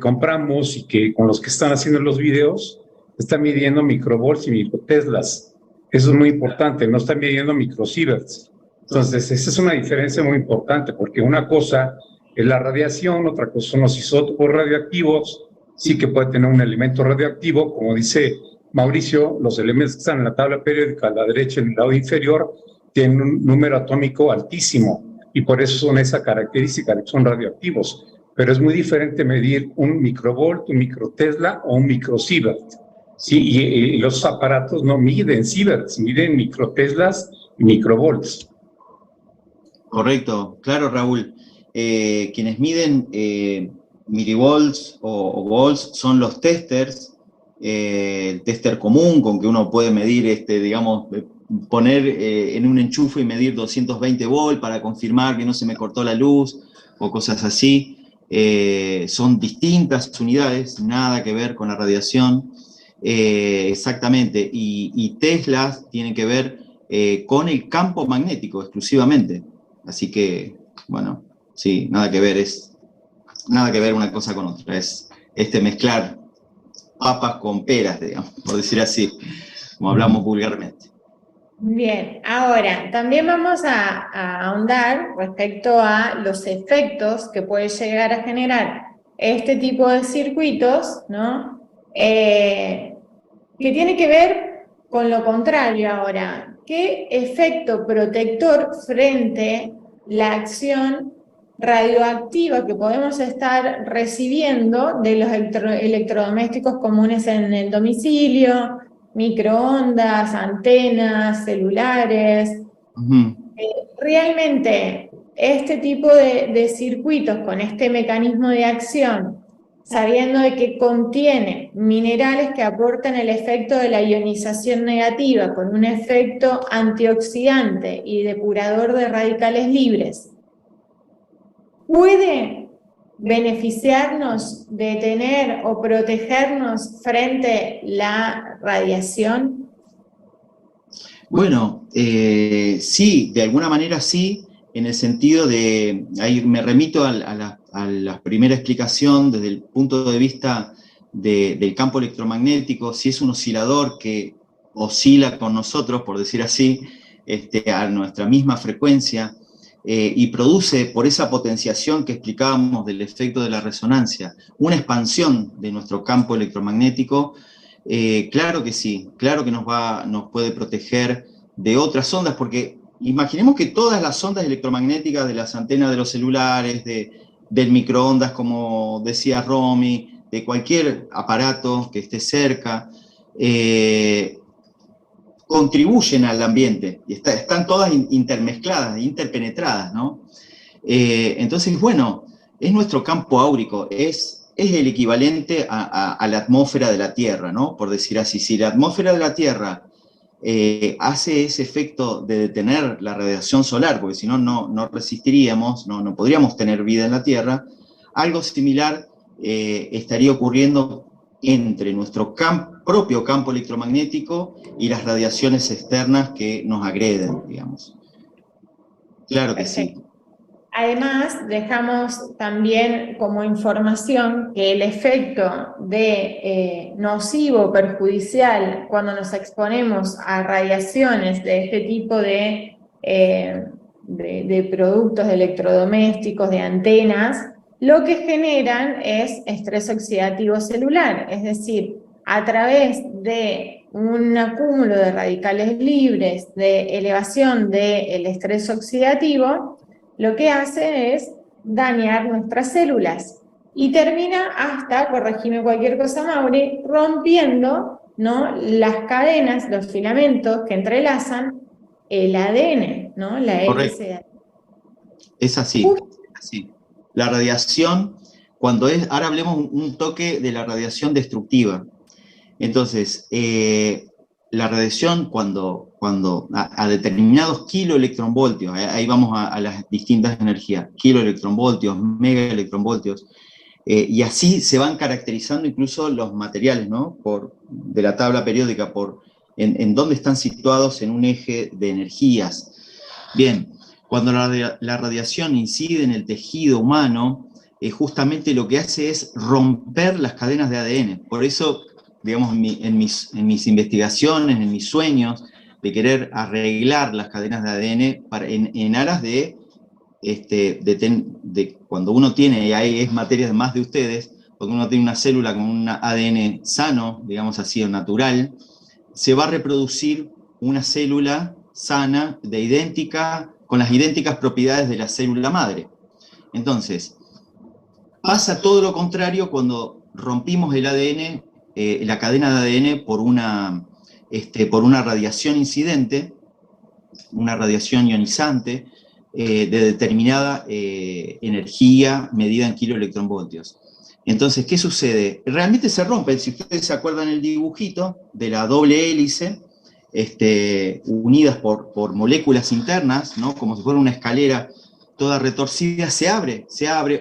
compramos y que con los que están haciendo los videos, están midiendo microvolts y microteslas. Eso es muy importante, no están midiendo microsieverts. Entonces, esa es una diferencia muy importante, porque una cosa es la radiación, otra cosa son los isótopos radioactivos. Sí que puede tener un elemento radioactivo, como dice Mauricio, los elementos que están en la tabla periódica a la derecha, en el lado inferior, tienen un número atómico altísimo, y por eso son esa característica de que son radioactivos. Pero es muy diferente medir un microvolt, un microtesla o un microsievert. Sí, y los aparatos no miden sieverts, miden microteslas y microvolts. Correcto, claro, Raúl. Quienes miden milivolts o volts son los testers, el tester común con que uno puede medir, digamos, poner en un enchufe y medir 220 volts para confirmar que no se me cortó la luz o cosas así. Son distintas unidades, nada que ver con la radiación. Exactamente, y Tesla tienen que ver con el campo magnético exclusivamente. Así que, bueno, sí, nada que ver una cosa con otra. Es mezclar papas con peras, digamos, por decir así, como hablamos vulgarmente. Bien, ahora también vamos a ahondar respecto a los efectos que puede llegar a generar este tipo de circuitos, ¿no? Que tiene que ver con lo contrario ahora. ¿Qué efecto protector frente a la acción radioactiva que podemos estar recibiendo de los electrodomésticos comunes en el domicilio, microondas, antenas, celulares? Realmente este tipo de circuitos con este mecanismo de acción, sabiendo de que contiene minerales que aportan el efecto de la ionización negativa con un efecto antioxidante y depurador de radicales libres, ¿puede beneficiarnos, detener o protegernos frente a la radiación? Bueno, sí, de alguna manera sí, en el sentido de, ahí me remito a la primera explicación desde el punto de vista del campo electromagnético. Si es un oscilador que oscila con nosotros, por decir así, a nuestra misma frecuencia, y produce, por esa potenciación que explicábamos del efecto de la resonancia, una expansión de nuestro campo electromagnético, claro que sí, claro que nos puede proteger de otras ondas, porque imaginemos que todas las ondas electromagnéticas de las antenas de los celulares, del microondas, como decía Romy, de cualquier aparato que esté cerca, contribuyen al ambiente, y están todas intermezcladas, interpenetradas, ¿no? Entonces, bueno, es nuestro campo áurico, es el equivalente a la atmósfera de la Tierra, ¿no? Por decir así, si la atmósfera de la Tierra hace ese efecto de detener la radiación solar, porque si no, no resistiríamos, no podríamos tener vida en la Tierra, algo similar estaría ocurriendo entre nuestro propio campo electromagnético y las radiaciones externas que nos agreden, digamos. Claro que sí. Además, dejamos también como información que el efecto de nocivo, perjudicial, cuando nos exponemos a radiaciones de este tipo de productos de electrodomésticos, de antenas, lo que generan es estrés oxidativo celular, es decir, a través de un acúmulo de radicales libres, de elevación del estrés oxidativo, lo que hace es dañar nuestras células y termina hasta, corregime cualquier cosa, Mauri, rompiendo, ¿no?, las cadenas, los filamentos que entrelazan el ADN, ¿no?, la hélice de ADN. Es así, es así. La radiación, ahora hablemos un toque de la radiación destructiva. Entonces, la radiación cuando a determinados kiloelectronvoltios, ahí vamos a las distintas energías, kiloelectronvoltios, megaelectronvoltios, y así se van caracterizando incluso los materiales, ¿no? De la tabla periódica, en dónde están situados en un eje de energías. Bien, cuando la radiación incide en el tejido humano, justamente lo que hace es romper las cadenas de ADN. Por eso, digamos, en mis investigaciones, en mis sueños, de querer arreglar las cadenas de ADN en aras de cuando uno tiene, y ahí es materia más de ustedes, cuando uno tiene una célula con un ADN sano, digamos así, o natural, se va a reproducir una célula sana, con las idénticas propiedades de la célula madre. Entonces, pasa todo lo contrario cuando rompimos el ADN, la cadena de ADN por una radiación incidente, una radiación ionizante, de determinada energía medida en kiloelectronvoltios. Entonces, ¿qué sucede? Realmente se rompe, si ustedes se acuerdan el dibujito de la doble hélice, unidas por moléculas internas, ¿no? Como si fuera una escalera toda retorcida, se abre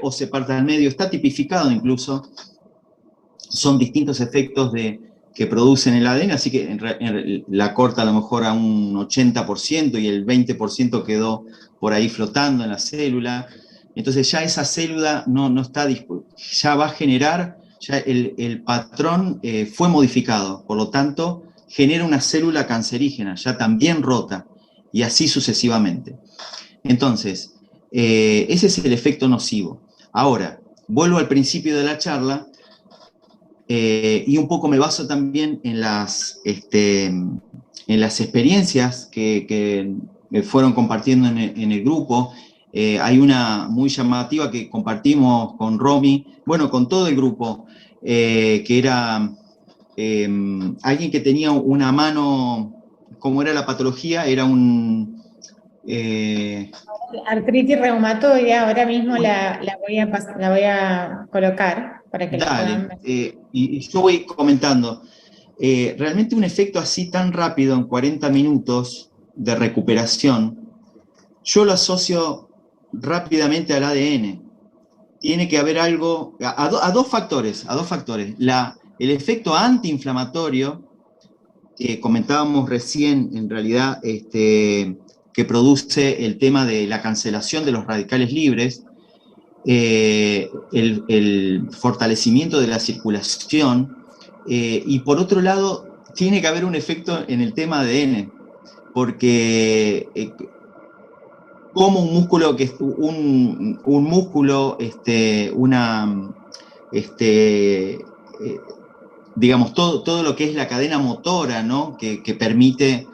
o se parte al medio, está tipificado incluso, son distintos efectos que producen el ADN, así que la corta a lo mejor a un 80% y el 20% quedó por ahí flotando en la célula. Entonces ya esa célula no está disponible, ya va a generar, ya el patrón fue modificado, por lo tanto genera una célula cancerígena, ya también rota, y así sucesivamente. Entonces, ese es el efecto nocivo. Ahora, vuelvo al principio de la charla, y un poco me baso también en las experiencias que me fueron compartiendo en el grupo. Hay una muy llamativa que compartimos con Romy, bueno, con todo el grupo, que era alguien que tenía una mano, ¿cómo era la patología? Era un... Artritis reumatoide, ahora mismo la voy a colocar para que la puedan ver. Y yo voy comentando. Realmente un efecto así tan rápido en 40 minutos de recuperación, yo lo asocio rápidamente al ADN. Tiene que haber algo, a dos factores. El efecto antiinflamatorio, que comentábamos recién, en realidad, que produce el tema de la cancelación de los radicales libres, el fortalecimiento de la circulación, y por otro lado, tiene que haber un efecto en el tema ADN, porque como un músculo, digamos, todo lo que es la cadena motora, ¿no? que permite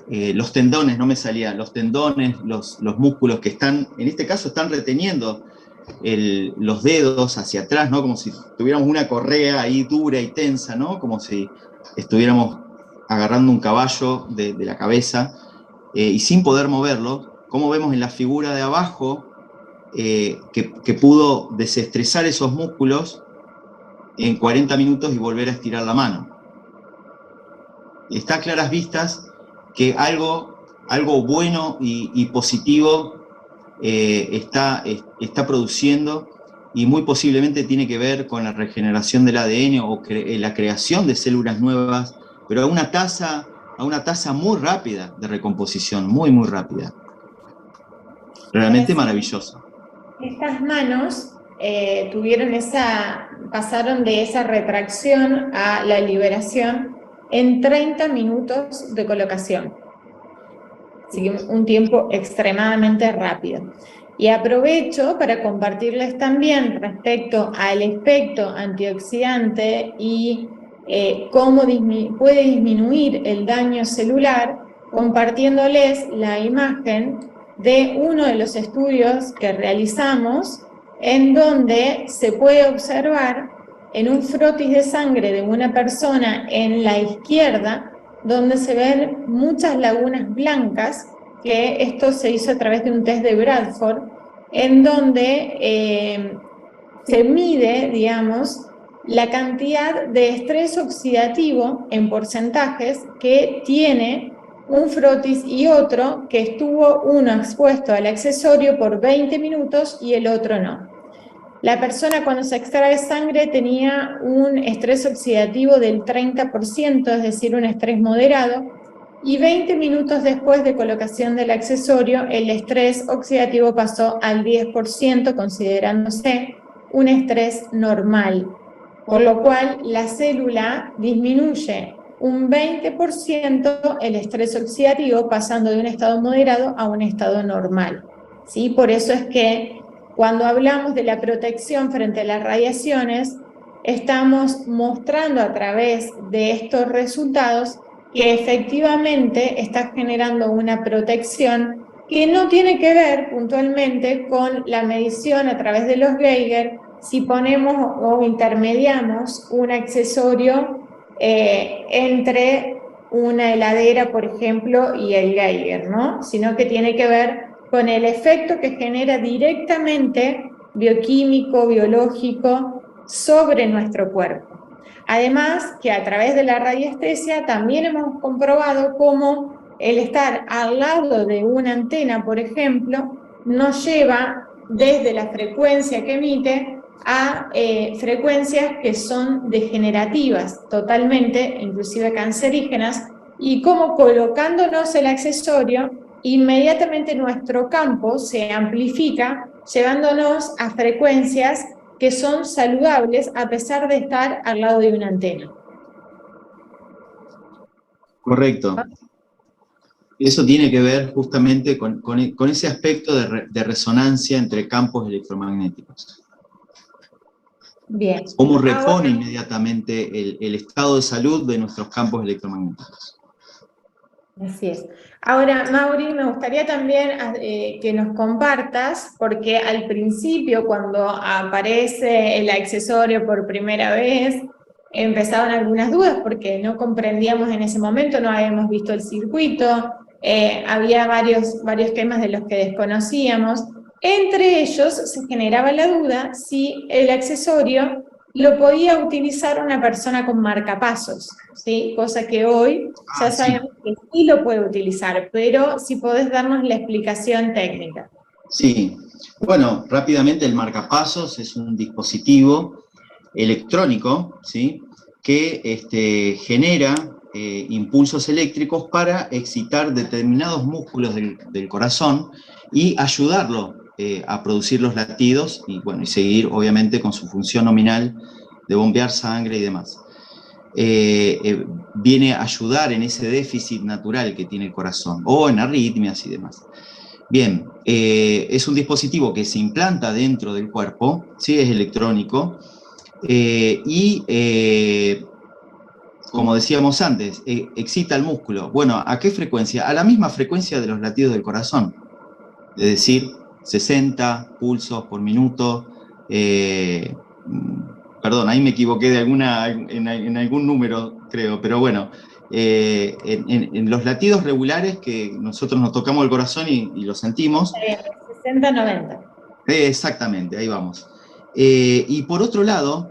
los tendones, los tendones, los músculos que están, en este caso, están reteniendo los dedos hacia atrás, ¿no? Como si tuviéramos una correa ahí dura y tensa, ¿no? Como si estuviéramos agarrando un caballo de la cabeza y sin poder moverlo, como vemos en la figura de abajo, que pudo desestresar esos músculos en 40 minutos y volver a estirar la mano. Está a claras vistas que algo bueno y positivo está produciendo, y muy posiblemente tiene que ver con la regeneración del ADN o la creación de células nuevas, pero a una tasa muy rápida de recomposición, muy rápida. Realmente maravilloso. Estas manos pasaron de esa retracción a la liberación en 30 minutos de colocación. Así que un tiempo extremadamente rápido. Y aprovecho para compartirles también respecto al efecto antioxidante y cómo puede disminuir el daño celular, compartiéndoles la imagen de uno de los estudios que realizamos, en donde se puede observar en un frotis de sangre de una persona en la izquierda, donde se ven muchas lagunas blancas, que esto se hizo a través de un test de Bradford, en donde se mide, digamos, la cantidad de estrés oxidativo en porcentajes que tiene un frotis y otro, que estuvo uno expuesto al accesorio por 20 minutos y el otro no. La persona, cuando se extrae sangre, tenía un estrés oxidativo del 30%, es decir, un estrés moderado, y 20 minutos después de colocación del accesorio, el estrés oxidativo pasó al 10%, considerándose un estrés normal, por lo cual la célula disminuye un 20% el estrés oxidativo, pasando de un estado moderado a un estado normal. ¿Sí? Por eso es que cuando hablamos de la protección frente a las radiaciones, estamos mostrando a través de estos resultados que efectivamente está generando una protección que no tiene que ver puntualmente con la medición a través de los Geiger, si ponemos o intermediamos un accesorio entre una heladera, por ejemplo, y el Geiger, ¿no? Sino que tiene que ver con el efecto que genera directamente bioquímico, biológico, sobre nuestro cuerpo. Además, que a través de la radiestesia también hemos comprobado cómo el estar al lado de una antena, por ejemplo, nos lleva desde la frecuencia que emite a frecuencias que son degenerativas totalmente, inclusive cancerígenas, y cómo colocándonos el accesorio, inmediatamente nuestro campo se amplifica, llevándonos a frecuencias que son saludables a pesar de estar al lado de una antena. Correcto. Eso tiene que ver justamente con ese aspecto de resonancia entre campos electromagnéticos. Bien. Cómo repone inmediatamente el estado de salud de nuestros campos electromagnéticos. Así es. Ahora, Mauri, me gustaría también que nos compartas, porque al principio, cuando aparece el accesorio por primera vez, empezaban algunas dudas, porque no comprendíamos en ese momento, no habíamos visto el circuito, había varios temas de los que desconocíamos. Entre ellos se generaba la duda si el accesorio lo podía utilizar una persona con marcapasos, ¿sí? Cosa que hoy ya sabemos que sí lo puede utilizar, pero si podés darnos la explicación técnica. Sí, bueno, rápidamente el marcapasos es un dispositivo electrónico, ¿sí? Que genera impulsos eléctricos para excitar determinados músculos del corazón y ayudarlo a producir los latidos y, bueno, y seguir obviamente con su función nominal de bombear sangre y demás. Viene a ayudar en ese déficit natural que tiene el corazón, o en arritmias y demás. Bien, es un dispositivo que se implanta dentro del cuerpo, ¿sí? Es electrónico, como decíamos antes, excita el músculo. Bueno, ¿a qué frecuencia? A la misma frecuencia de los latidos del corazón, es decir, 60 pulsos por minuto. Perdón, ahí me equivoqué en algún número, creo, pero bueno, en los latidos regulares que nosotros nos tocamos el corazón y lo sentimos. 60-90. Exactamente, ahí vamos. Y por otro lado,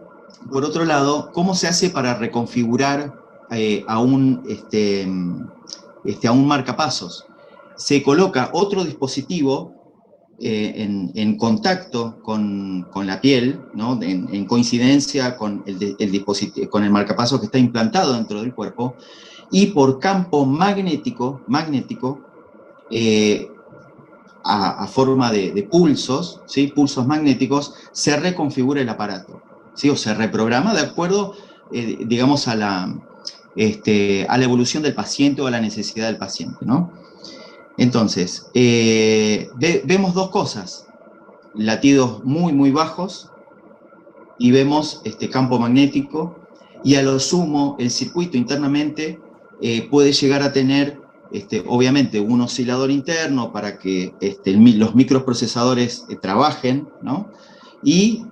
¿cómo se hace para reconfigurar a un marcapasos? Se coloca otro dispositivo en contacto con la piel, ¿no? en coincidencia con el marcapasos que está implantado dentro del cuerpo, y por campo magnético a forma de pulsos, ¿sí? Pulsos magnéticos, se reconfigura el aparato, ¿sí? O se reprograma de acuerdo, digamos, a la evolución del paciente o a la necesidad del paciente, ¿no? Entonces, vemos dos cosas: latidos muy, muy bajos, y vemos campo magnético, y a lo sumo el circuito internamente puede llegar a tener obviamente un oscilador interno para que los microprocesadores trabajen, ¿no? Y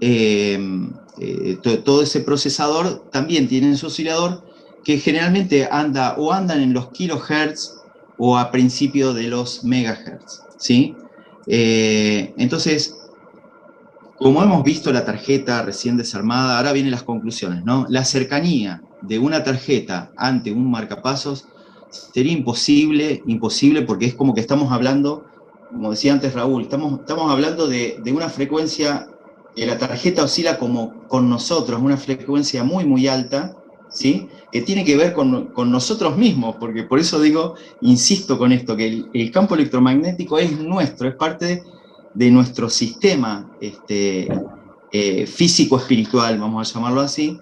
todo ese procesador también tiene su oscilador, que generalmente andan en los kilohertz o a principio de los megahertz, ¿sí? Entonces, como hemos visto la tarjeta recién desarmada, ahora vienen las conclusiones, ¿no? La cercanía de una tarjeta ante un marcapasos sería imposible, porque es como que estamos hablando, como decía antes Raúl, estamos hablando de una frecuencia que la tarjeta oscila como con nosotros, una frecuencia muy, muy alta, ¿sí? Que tiene que ver con nosotros mismos, porque por eso digo, insisto con esto, que el campo electromagnético es nuestro, es parte de nuestro sistema físico-espiritual, vamos a llamarlo así.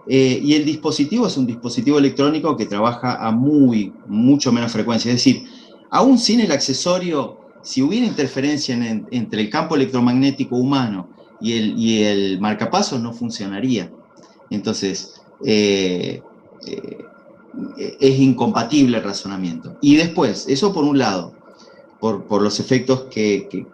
Y el dispositivo es un dispositivo electrónico que trabaja a mucho menos frecuencia. Es decir, aún sin el accesorio, si hubiera interferencia entre el campo electromagnético humano y el marcapasos, no funcionaría. Entonces, es incompatible el razonamiento. Y después, eso por un lado, por los efectos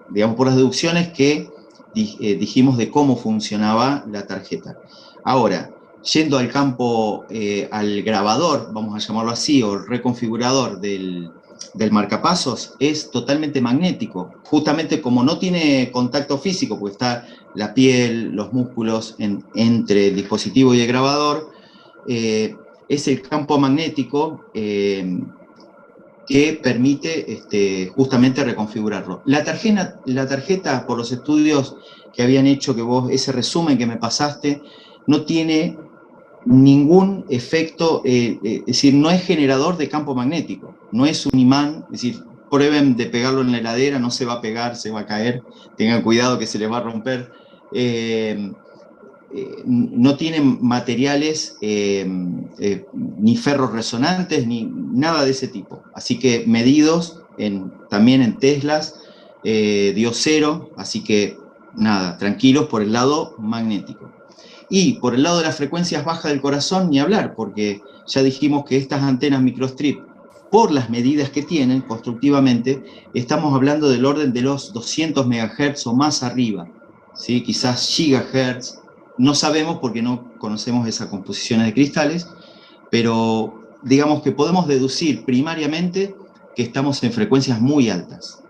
digamos, por las deducciones que dijimos de cómo funcionaba la tarjeta. Ahora, yendo al campo, al grabador, vamos a llamarlo así, o reconfigurador del del marcapasos es totalmente magnético. Justamente como no tiene contacto físico, porque está la piel, los músculos entre el dispositivo y el grabador, es el campo magnético que permite justamente reconfigurarlo. La tarjeta, por los estudios que habían hecho, ese resumen que me pasaste, no tiene ningún efecto, es decir, no es generador de campo magnético, no es un imán, es decir, prueben de pegarlo en la heladera, no se va a pegar, se va a caer, tengan cuidado que se les va a romper. No tienen materiales ni ferros resonantes, ni nada de ese tipo. Así que medidos también en Teslas, dio 0, así que nada, tranquilos por el lado magnético. Y por el lado de las frecuencias bajas del corazón, ni hablar, porque ya dijimos que estas antenas microstrip, por las medidas que tienen constructivamente, estamos hablando del orden de los 200 MHz o más arriba, ¿sí? Quizás gigahertz, no sabemos porque no conocemos esas composiciones de cristales, pero digamos que podemos deducir primariamente que estamos en frecuencias muy altas.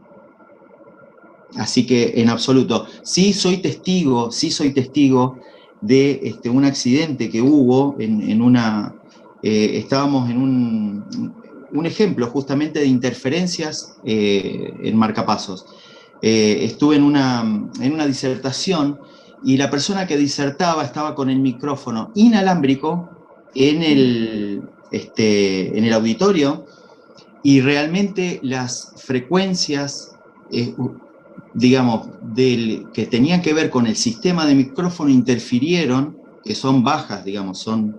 Así que en absoluto, sí soy testigo de un accidente que hubo estábamos en un ejemplo justamente de interferencias en marcapasos. Estuve en una disertación y la persona que disertaba estaba con el micrófono inalámbrico en el auditorio, y realmente las frecuencias, digamos, que tenían que ver con el sistema de micrófono interfirieron, que son bajas, digamos, son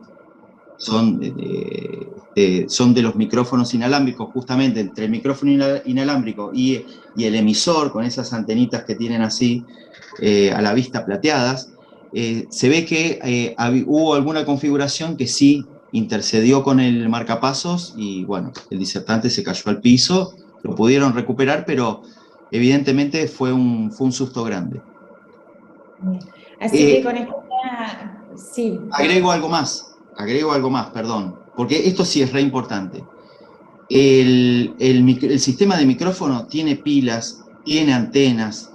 de los micrófonos inalámbricos, justamente entre el micrófono inalámbrico y el emisor, con esas antenitas que tienen así a la vista plateadas, se ve que hubo alguna configuración que sí intercedió con el marcapasos y bueno, el disertante se cayó al piso, lo pudieron recuperar, pero evidentemente fue un susto grande. Así que con esto ya, sí. Agrego algo más, perdón, porque esto sí es re importante. El sistema de micrófono tiene pilas, tiene antenas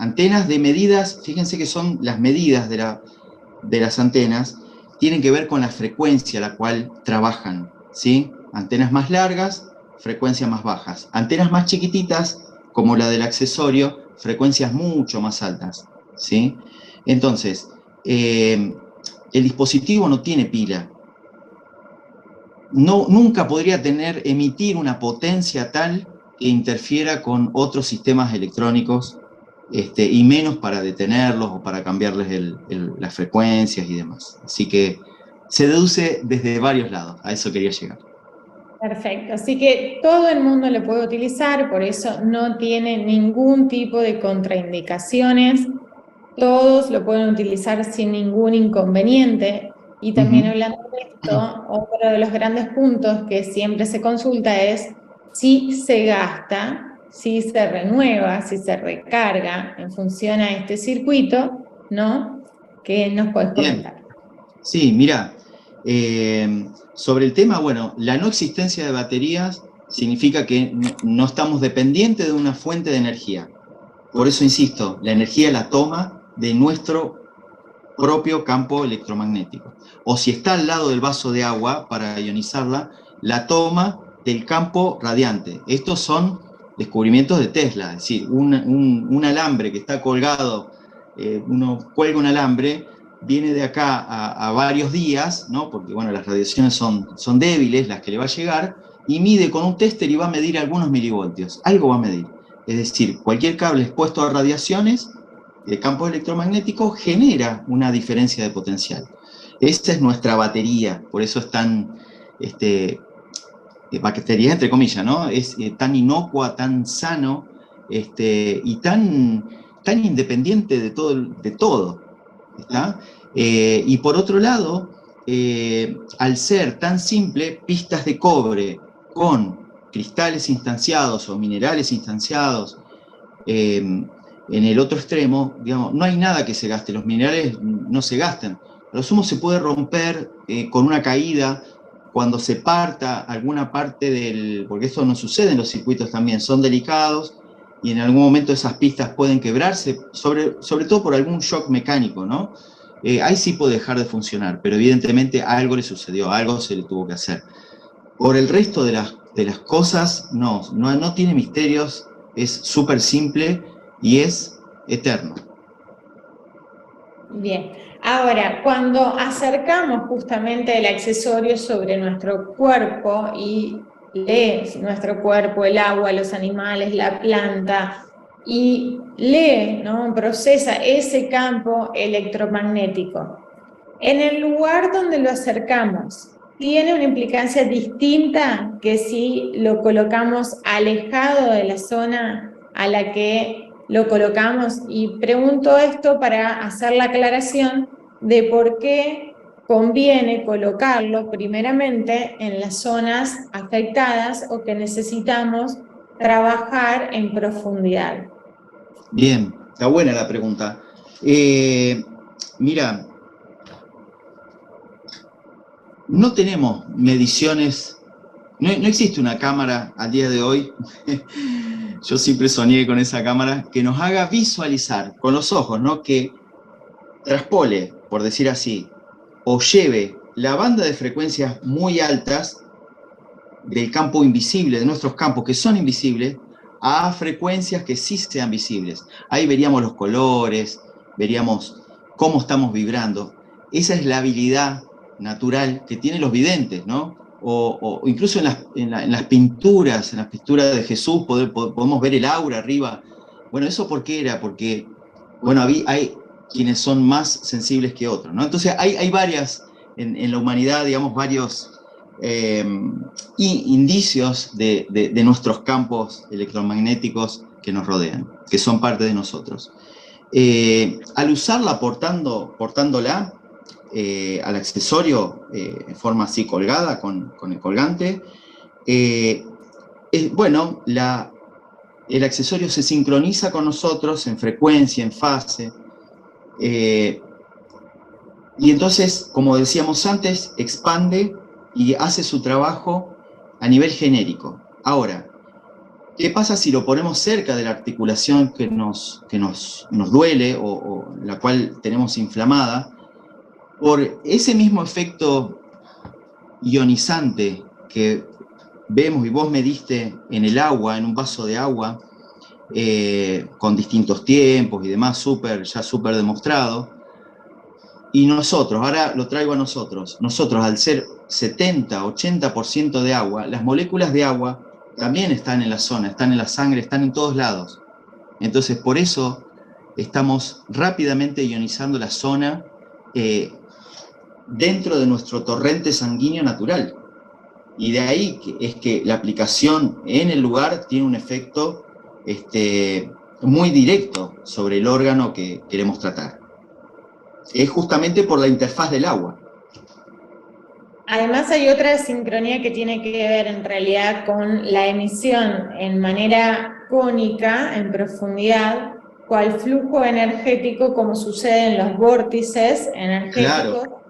de medidas, fíjense que son las medidas de las antenas, tienen que ver con la frecuencia a la cual trabajan, ¿sí? Antenas más largas, frecuencias más bajas. Antenas más chiquititas, como la del accesorio, frecuencias mucho más altas, ¿sí? Entonces, el dispositivo no tiene pila. Nunca podría emitir una potencia tal que interfiera con otros sistemas electrónicos, y menos para detenerlos o para cambiarles las frecuencias y demás. Así que se deduce desde varios lados, a eso quería llegar. Perfecto, así que todo el mundo lo puede utilizar, por eso no tiene ningún tipo de contraindicaciones, todos lo pueden utilizar sin ningún inconveniente. Y también hablando de esto, otro de los grandes puntos que siempre se consulta es si se gasta, si se renueva, si se recarga en función a este circuito, ¿no? ¿Qué nos puedes comentar? Bien. Sí, mira, sobre el tema, bueno, la no existencia de baterías significa que no estamos dependientes de una fuente de energía. Por eso insisto, la energía la toma de nuestro propio campo electromagnético. O si está al lado del vaso de agua para ionizarla, la toma del campo radiante. Estos son descubrimientos de Tesla, es decir, un alambre que está colgado, uno cuelga un alambre, viene de acá a varios días, ¿no? Porque bueno, las radiaciones son débiles, las que le va a llegar, y mide con un tester y va a medir algunos milivoltios, algo va a medir. Es decir, cualquier cable expuesto a radiaciones de campos electromagnéticos genera una diferencia de potencial. Esta es nuestra batería, por eso es tan, batería entre comillas, ¿no? Es tan inocua, tan sano, y tan independiente de todo, ¿está? Y por otro lado, al ser tan simple, pistas de cobre con cristales instanciados o minerales instanciados, en el otro extremo, digamos, no hay nada que se gaste, los minerales no se gastan. A lo sumo se puede romper con una caída, cuando se parta alguna parte porque esto no sucede en los circuitos también, son delicados y en algún momento esas pistas pueden quebrarse, sobre todo por algún shock mecánico, ¿no? Ahí sí puede dejar de funcionar, pero evidentemente algo le sucedió, algo se le tuvo que hacer. Por el resto de las cosas, no tiene misterios, es súper simple y es eterno. Bien, ahora, cuando acercamos justamente el accesorio sobre nuestro cuerpo y lee nuestro cuerpo, el agua, los animales, la planta, y lee, ¿no? Procesa ese campo electromagnético, en el lugar donde lo acercamos, ¿tiene una implicancia distinta que si lo colocamos alejado de la zona a la que lo colocamos? Y pregunto esto para hacer la aclaración de por qué conviene colocarlo primeramente en las zonas afectadas o que necesitamos trabajar en profundidad. Bien, está buena la pregunta. Mira, no tenemos mediciones, no existe una cámara al día de hoy, yo siempre soñé con esa cámara, que nos haga visualizar con los ojos, ¿no? Que traspole, por decir así, o lleve la banda de frecuencias muy altas del campo invisible, de nuestros campos que son invisibles, a frecuencias que sí sean visibles. Ahí veríamos los colores, veríamos cómo estamos vibrando. Esa es la habilidad natural que tienen los videntes, ¿no? O incluso en las pinturas de Jesús podemos ver el aura arriba. Bueno, ¿eso por qué era? Porque, bueno, hay quienes son más sensibles que otros, ¿no? Entonces hay varias, en la humanidad, digamos, varios indicios de nuestros campos electromagnéticos que nos rodean, que son parte de nosotros. Al usarla portándola al accesorio en forma así colgada con el colgante, bueno, el accesorio se sincroniza con nosotros en frecuencia, en fase, y entonces, como decíamos antes, expande y hace su trabajo a nivel genérico. Ahora, ¿qué pasa si lo ponemos cerca de la articulación que nos duele o la cual tenemos inflamada? Por ese mismo efecto ionizante que vemos y vos mediste en el agua, en un vaso de agua, con distintos tiempos y demás, ya súper demostrado, y nosotros, ahora lo traigo a nosotros, al ser 70-80% de agua, las moléculas de agua también están en la zona, están en la sangre, están en todos lados. Entonces, por eso estamos rápidamente ionizando la zona dentro de nuestro torrente sanguíneo natural. Y de ahí es que la aplicación en el lugar tiene un efecto muy directo sobre el órgano que queremos tratar. Es justamente por la interfaz del agua. Además hay otra sincronía que tiene que ver en realidad con la emisión en manera cónica, en profundidad, cual flujo energético, como sucede en los vórtices energéticos. Claro.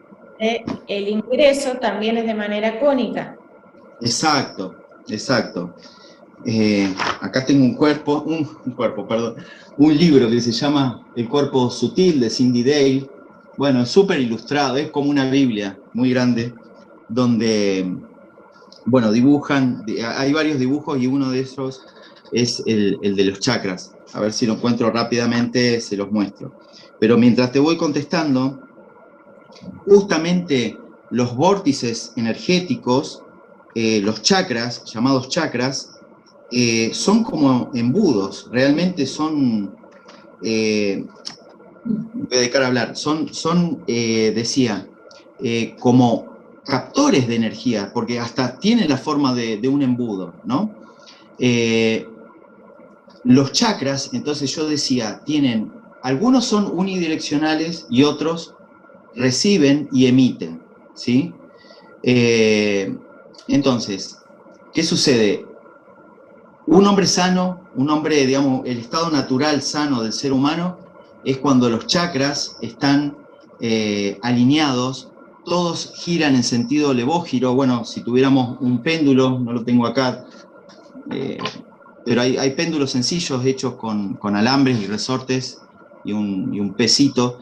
El ingreso también es de manera cónica. Exacto. Acá tengo un libro que se llama El cuerpo sutil, de Cyndi Dale. Bueno, súper ilustrado, es como una Biblia muy grande, donde, bueno, hay varios dibujos y uno de esos es el de los chakras. A ver si lo encuentro rápidamente, se los muestro. Pero mientras te voy contestando, justamente los vórtices energéticos, los chakras, llamados chakras, son como embudos, realmente son, voy a dedicar a hablar, decía, como captores de energía, porque hasta tienen la forma de un embudo, ¿no? Los chakras, entonces yo decía, algunos son unidireccionales y otros reciben y emiten, ¿sí? Entonces, ¿qué sucede? Un hombre sano, digamos, el estado natural sano del ser humano es cuando los chakras están alineados todos giran en sentido levógiro. Bueno, si tuviéramos un péndulo, no lo tengo acá, pero hay péndulos sencillos hechos con alambres y resortes y un pesito,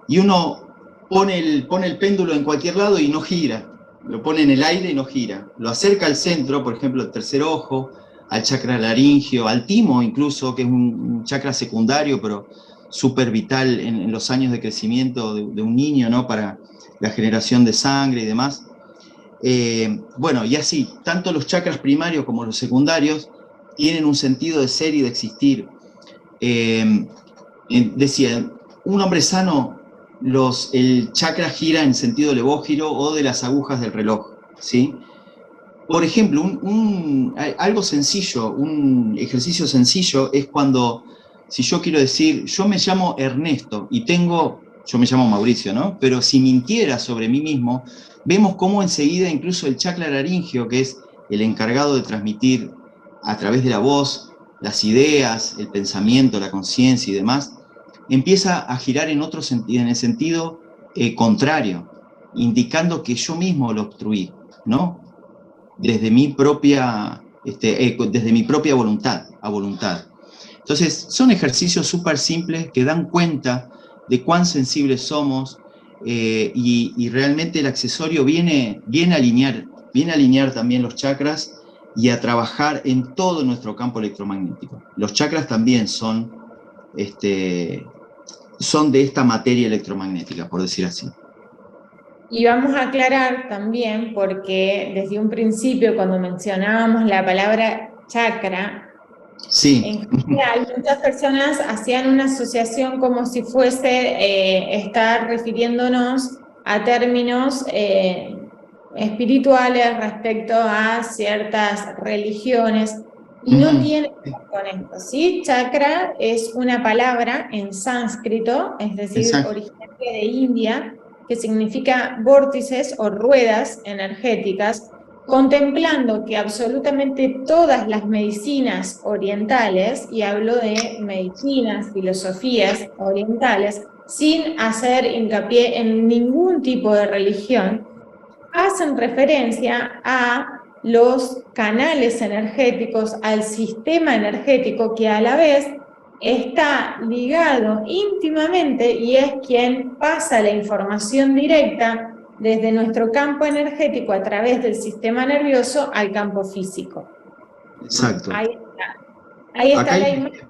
y uno pone el péndulo en cualquier lado y no gira, lo pone en el aire y no gira, lo acerca al centro, por ejemplo, al tercer ojo, al chakra laríngeo, al timo incluso, que es un chakra secundario, pero súper vital en los años de crecimiento de un niño, ¿no? Para la generación de sangre y demás. Bueno, y así, tanto los chakras primarios como los secundarios tienen un sentido de ser y de existir. Decía, un hombre sano, el chakra gira en sentido levógiro o de las agujas del reloj, ¿sí? Por ejemplo, algo sencillo, un ejercicio sencillo es cuando, si yo quiero decir, yo me llamo Ernesto y yo me llamo Mauricio, ¿no? Pero si mintiera sobre mí mismo, vemos cómo enseguida incluso el chakra laríngeo, que es el encargado de transmitir a través de la voz las ideas, el pensamiento, la conciencia y demás, empieza a girar en otro sentido, en el sentido contrario, indicando que yo mismo lo obstruí, ¿no? Desde mi propia voluntad a voluntad. Entonces, son ejercicios súper simples que dan cuenta de cuán sensibles somos, y realmente el accesorio viene a alinear también los chakras y a trabajar en todo nuestro campo electromagnético. Los chakras también son de esta materia electromagnética, por decir así. Y vamos a aclarar también, porque desde un principio, cuando mencionábamos la palabra chakra, sí, en general muchas personas hacían una asociación como si fuese estar refiriéndonos a términos espirituales respecto a ciertas religiones, y no tiene que ver con esto, ¿sí? Chakra es una palabra en sánscrito, es decir, originaria de India, que significa vórtices o ruedas energéticas, contemplando que absolutamente todas las medicinas orientales, y hablo de medicinas, filosofías orientales, sin hacer hincapié en ningún tipo de religión, hacen referencia a los canales energéticos, al sistema energético, que a la vez está ligado íntimamente y es quien pasa la información directa desde nuestro campo energético a través del sistema nervioso al campo físico. Exacto. Ahí está la imagen.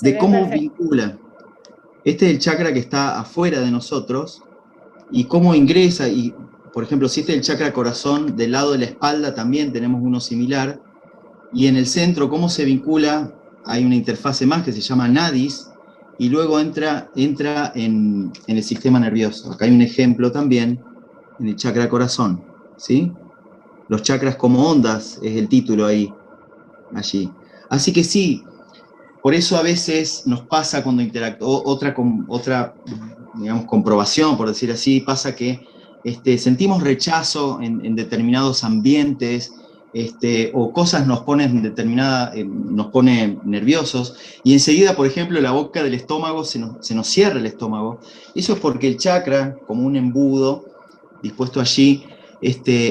De cómo vincula. Este es el chakra que está afuera de nosotros y cómo ingresa. Y, por ejemplo, si este es el chakra corazón, del lado de la espalda también tenemos uno similar. Y en el centro, cómo se vincula, hay una interfase más que se llama nadis, y luego entra en el sistema nervioso. Acá hay un ejemplo también en el chakra corazón, ¿sí? Los chakras como ondas es el título allí. Así que sí, por eso a veces nos pasa cuando interactuamos, otra digamos, comprobación, por decir así, pasa que sentimos rechazo en determinados ambientes, o cosas nos ponen nerviosos, y enseguida, por ejemplo, la boca del estómago se nos cierra el estómago. Eso es porque el chakra, como un embudo dispuesto allí,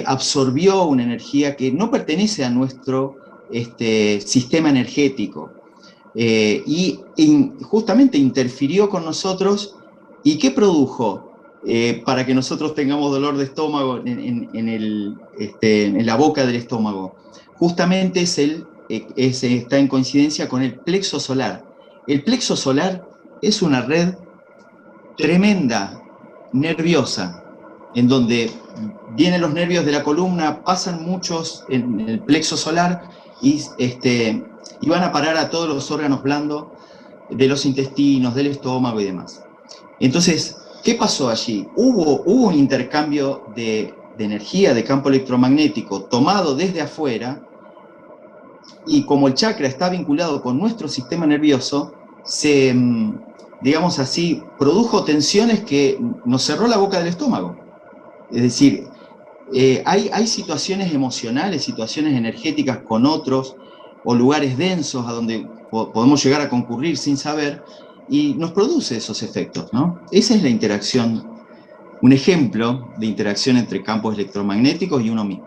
absorbió una energía que no pertenece a nuestro sistema energético, y justamente interfirió con nosotros. ¿Y qué produjo? Para que nosotros tengamos dolor de estómago en la boca del estómago. Justamente está en coincidencia con el plexo solar. El plexo solar es una red tremenda, nerviosa, en donde vienen los nervios de la columna, pasan muchos en el plexo solar y van a parar a todos los órganos blandos de los intestinos, del estómago y demás. Entonces, ¿qué pasó allí? Hubo un intercambio de energía, de campo electromagnético, tomado desde afuera, y como el chakra está vinculado con nuestro sistema nervioso, digamos así, produjo tensiones que nos cerró la boca del estómago. Es decir, hay situaciones emocionales, situaciones energéticas con otros, o lugares densos a donde podemos llegar a concurrir sin saber, y nos produce esos efectos, ¿no? Esa es la interacción un ejemplo de interacción entre campos electromagnéticos y uno mismo.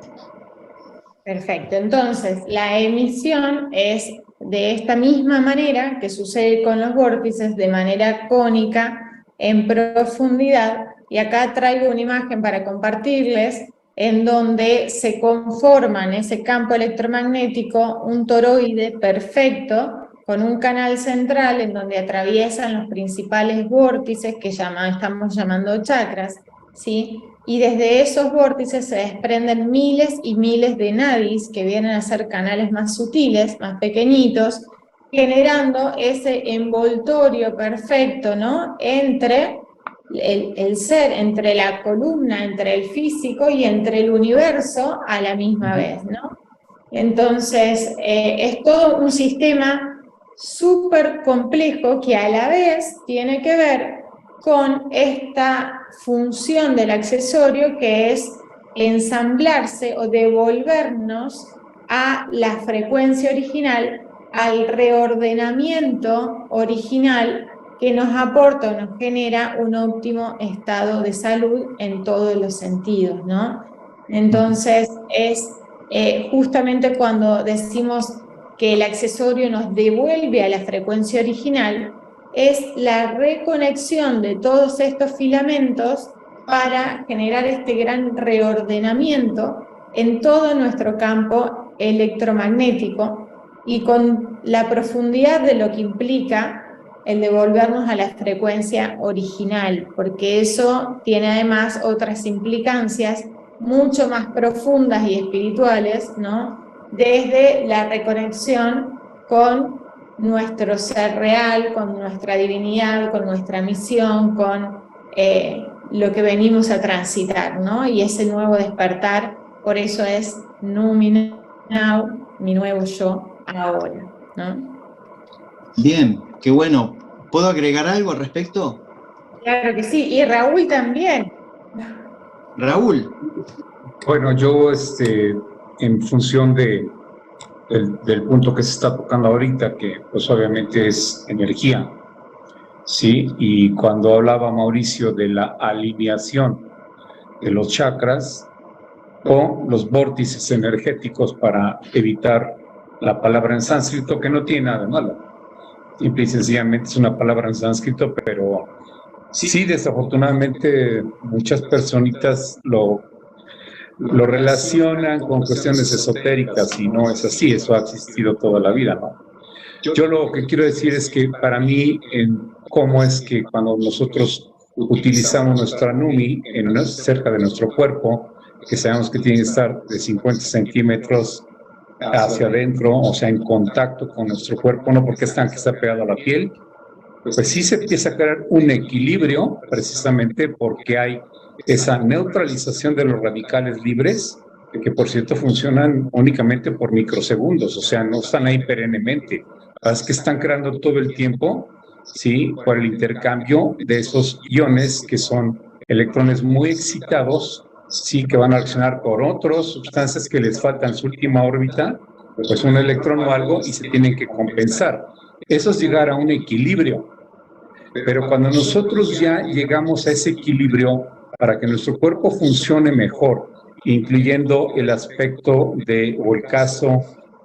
Perfecto, entonces la emisión es de esta misma manera que sucede con los vórtices, de manera cónica, en profundidad, y acá traigo una imagen para compartirles, en donde se conforma en ese campo electromagnético un toroide perfecto, con un canal central en donde atraviesan los principales vórtices que estamos llamando chakras, ¿sí? Y desde esos vórtices se desprenden miles y miles de nadis que vienen a ser canales más sutiles, más pequeñitos, generando ese envoltorio perfecto, ¿no? Entre el ser, entre la columna, entre el físico y entre el universo a la misma vez, ¿no? Entonces, es todo un sistema súper complejo que a la vez tiene que ver con esta función del accesorio, que es ensamblarse o devolvernos a la frecuencia original, al reordenamiento original que nos aporta o nos genera un óptimo estado de salud en todos los sentidos, ¿no? Entonces, es justamente cuando decimos que el accesorio nos devuelve a la frecuencia original, es la reconexión de todos estos filamentos para generar este gran reordenamiento en todo nuestro campo electromagnético y con la profundidad de lo que implica el devolvernos a la frecuencia original, porque eso tiene además otras implicancias mucho más profundas y espirituales, ¿no? Desde la reconexión con nuestro ser real, con nuestra divinidad, con nuestra misión, con lo que venimos a transitar, ¿no? Y ese nuevo despertar, por eso es Numi Now, mi nuevo yo ahora, ¿no? Bien, qué bueno. ¿Puedo agregar algo al respecto? Claro que sí, y Raúl también. Raúl. Bueno, yo en función del punto que se está tocando ahorita, que pues obviamente es energía, ¿sí? Y cuando hablaba Mauricio de la alineación de los chakras o los vórtices energéticos para evitar la palabra en sánscrito, que no tiene nada de malo. Simple y sencillamente es una palabra en sánscrito, pero sí, desafortunadamente muchas personitas lo relacionan con cuestiones esotéricas y no es así, eso ha existido toda la vida, ¿no? Yo lo que quiero decir es que para mí, cómo es que cuando nosotros utilizamos nuestra Numi cerca de nuestro cuerpo, que sabemos que tiene que estar de 50 centímetros hacia adentro, o sea, en contacto con nuestro cuerpo, no porque que está pegado a la piel, pues sí se empieza a crear un equilibrio, precisamente porque hay esa neutralización de los radicales libres, que por cierto funcionan únicamente por microsegundos, o sea, no están ahí perennemente, es que están creando todo el tiempo, ¿sí? Por el intercambio de esos iones que son electrones muy excitados, sí, que van a reaccionar con otras sustancias que les faltan en su última órbita, pues un electrón o algo, y se tienen que compensar. Eso es llegar a un equilibrio. Pero cuando nosotros ya llegamos a ese equilibrio para que nuestro cuerpo funcione mejor, incluyendo el aspecto o el caso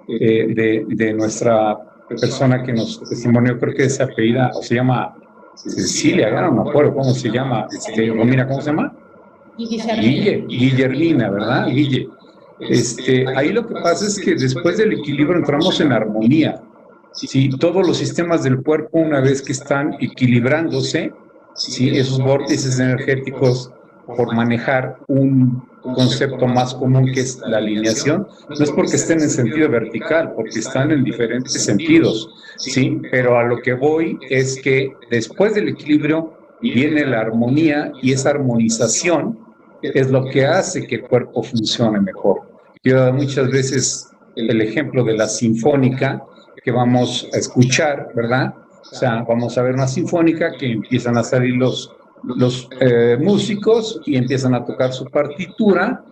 de nuestra persona que nos testimonió, creo que es apellida, o se llama Cecilia, ya no me acuerdo cómo se llama, Romina, ¿cómo se llama? Guillermina, ¿verdad? Guille. Ahí lo que pasa es que después del equilibrio entramos en armonía. Sí, todos los sistemas del cuerpo, una vez que están equilibrándose, sí, esos vórtices energéticos, por manejar un concepto más común que es la alineación, no es porque estén en sentido vertical, porque están en diferentes sentidos, sí, pero a lo que voy es que después del equilibrio viene la armonía y esa armonización es lo que hace que el cuerpo funcione mejor. Yo he dado muchas veces el ejemplo de la sinfónica que vamos a escuchar, ¿verdad? O sea, vamos a ver una sinfónica que empiezan a salir los músicos y empiezan a tocar su partitura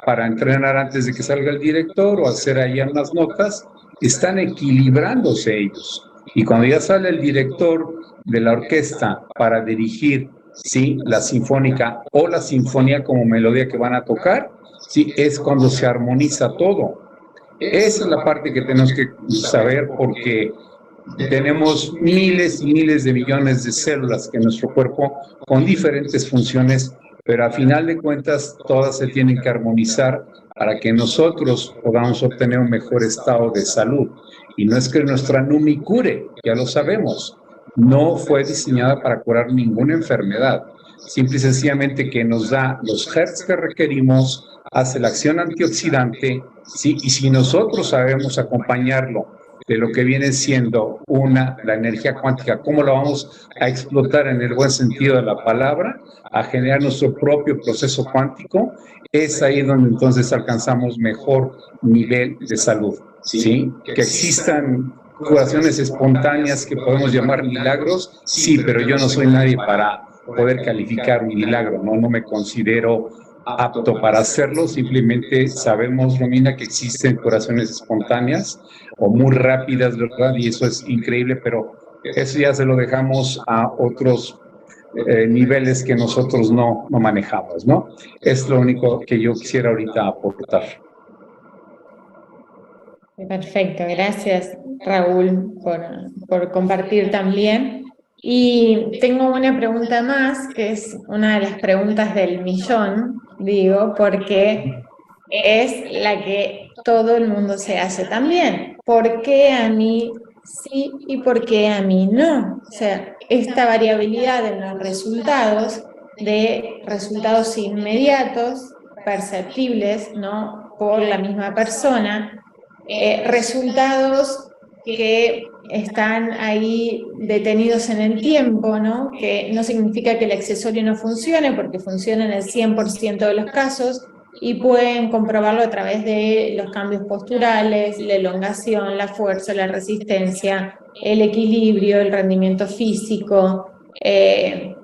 para entrenar antes de que salga el director o hacer ahí unas notas. Están equilibrándose ellos. Y cuando ya sale el director de la orquesta para dirigir ¿sí? La sinfónica o la sinfonía como melodía que van a tocar, ¿sí? Es cuando se armoniza todo. Esa es la parte que tenemos que saber porque tenemos miles y miles de millones de células en nuestro cuerpo con diferentes funciones, pero a final de cuentas todas se tienen que armonizar para que nosotros podamos obtener un mejor estado de salud. Y no es que nuestra NUMI cure, ya lo sabemos, no fue diseñada para curar ninguna enfermedad, simple y sencillamente que nos da los hertz que requerimos, hace la acción antioxidante, ¿sí? Y si nosotros sabemos acompañarlo de lo que viene siendo la energía cuántica, cómo la vamos a explotar en el buen sentido de la palabra, a generar nuestro propio proceso cuántico, es ahí donde entonces alcanzamos mejor nivel de salud, ¿sí? Que existan curaciones espontáneas que podemos llamar milagros, sí, pero yo no soy nadie para poder calificar un milagro, no me considero apto para hacerlo, simplemente sabemos, Romina, que existen curaciones espontáneas o muy rápidas, ¿verdad? Y eso es increíble, pero eso ya se lo dejamos a otros niveles que nosotros no manejamos, ¿no? Es lo único que yo quisiera ahorita aportar. Perfecto, gracias Raúl por compartir también. Y tengo una pregunta más, que es una de las preguntas del millón, digo, porque es la que todo el mundo se hace también. ¿Por qué a mí sí y por qué a mí no? O sea, esta variabilidad en los resultados, de resultados inmediatos, perceptibles, ¿no? Por la misma persona, resultados que están ahí detenidos en el tiempo, ¿no? Que no significa que el accesorio no funcione, porque funciona en el 100% de los casos, y pueden comprobarlo a través de los cambios posturales, la elongación, la fuerza, la resistencia, el equilibrio, el rendimiento físico,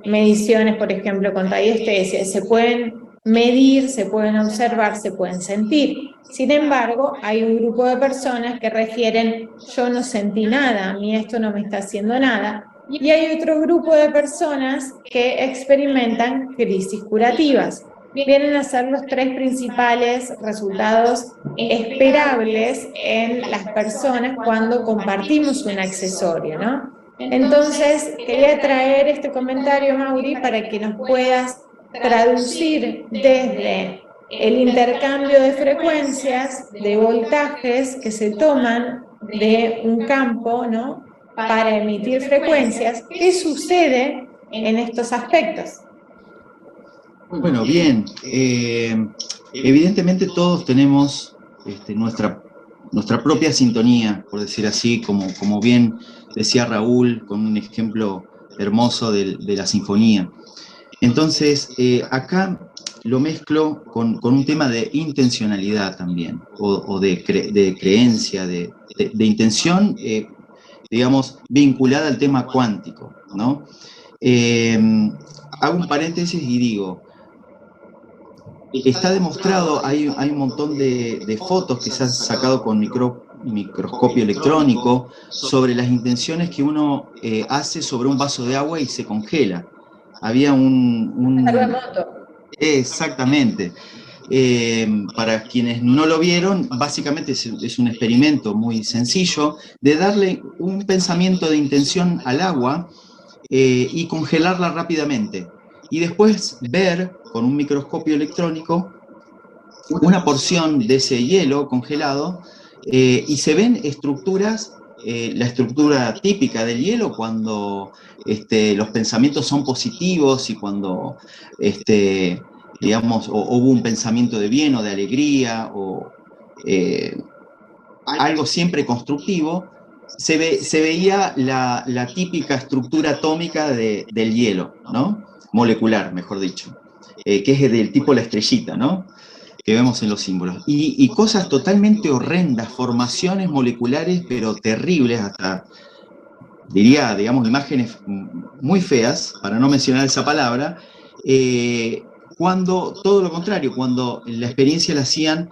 mediciones, por ejemplo, con radiestesia. Se pueden medir, se pueden observar, se pueden sentir. Sin embargo, hay un grupo de personas que refieren, yo no sentí nada, a mí esto no me está haciendo nada. Y hay otro grupo de personas que experimentan crisis curativas. Vienen a ser los tres principales resultados esperables en las personas cuando compartimos un accesorio, ¿no? Entonces, quería traer este comentario, Mauri, para que nos puedas traducir desde el intercambio de frecuencias, de voltajes que se toman de un campo, ¿no? Para emitir frecuencias, ¿qué sucede en estos aspectos? Bueno, bien. Evidentemente todos tenemos nuestra propia sintonía, por decir así, como bien decía Raúl, con un ejemplo hermoso de la sinfonía. Entonces, acá lo mezclo con un tema de intencionalidad también, o de creencia, de intención, digamos, vinculada al tema cuántico, ¿no? Hago un paréntesis y digo, está demostrado, hay un montón de fotos que se han sacado con microscopio electrónico sobre las intenciones que uno hace sobre un vaso de agua y se congela. Había Exactamente. Para quienes no lo vieron, básicamente es un experimento muy sencillo de darle un pensamiento de intención al agua y congelarla rápidamente. Y después ver con un microscopio electrónico una porción de ese hielo congelado y se ven estructuras, la estructura típica del hielo cuando los pensamientos son positivos y cuando digamos, hubo un pensamiento de bien o de alegría o algo siempre constructivo, se veía la típica estructura atómica del hielo, ¿no? Molecular, mejor dicho, que es del tipo la estrellita, ¿no? Que vemos en los símbolos. Y cosas totalmente horrendas, formaciones moleculares, pero terribles, hasta, diría, digamos, imágenes muy feas, para no mencionar esa palabra, cuando, todo lo contrario, cuando la experiencia la hacían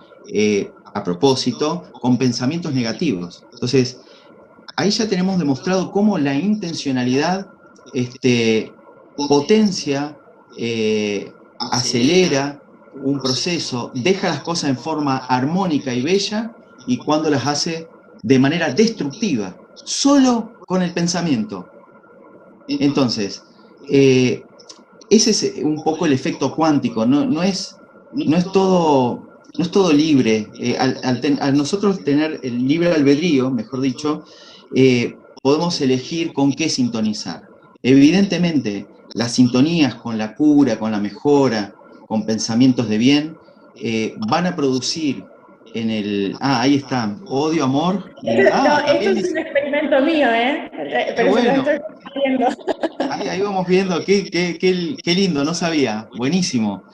a propósito, con pensamientos negativos. Entonces, ahí ya tenemos demostrado cómo la intencionalidad potencia, acelera un proceso, deja las cosas en forma armónica y bella, y cuando las hace de manera destructiva, solo con el pensamiento. Entonces, ese es un poco el efecto cuántico, no es todo libre. Al nosotros tener el libre albedrío, mejor dicho, podemos elegir con qué sintonizar. Evidentemente, las sintonías con la cura, con la mejora, con pensamientos de bien, van a producir en el... ahí está, odio, amor. No, esto es un experimento mío, pero bueno. se lo estoy haciendo. Ahí vamos viendo, qué lindo, no sabía, buenísimo.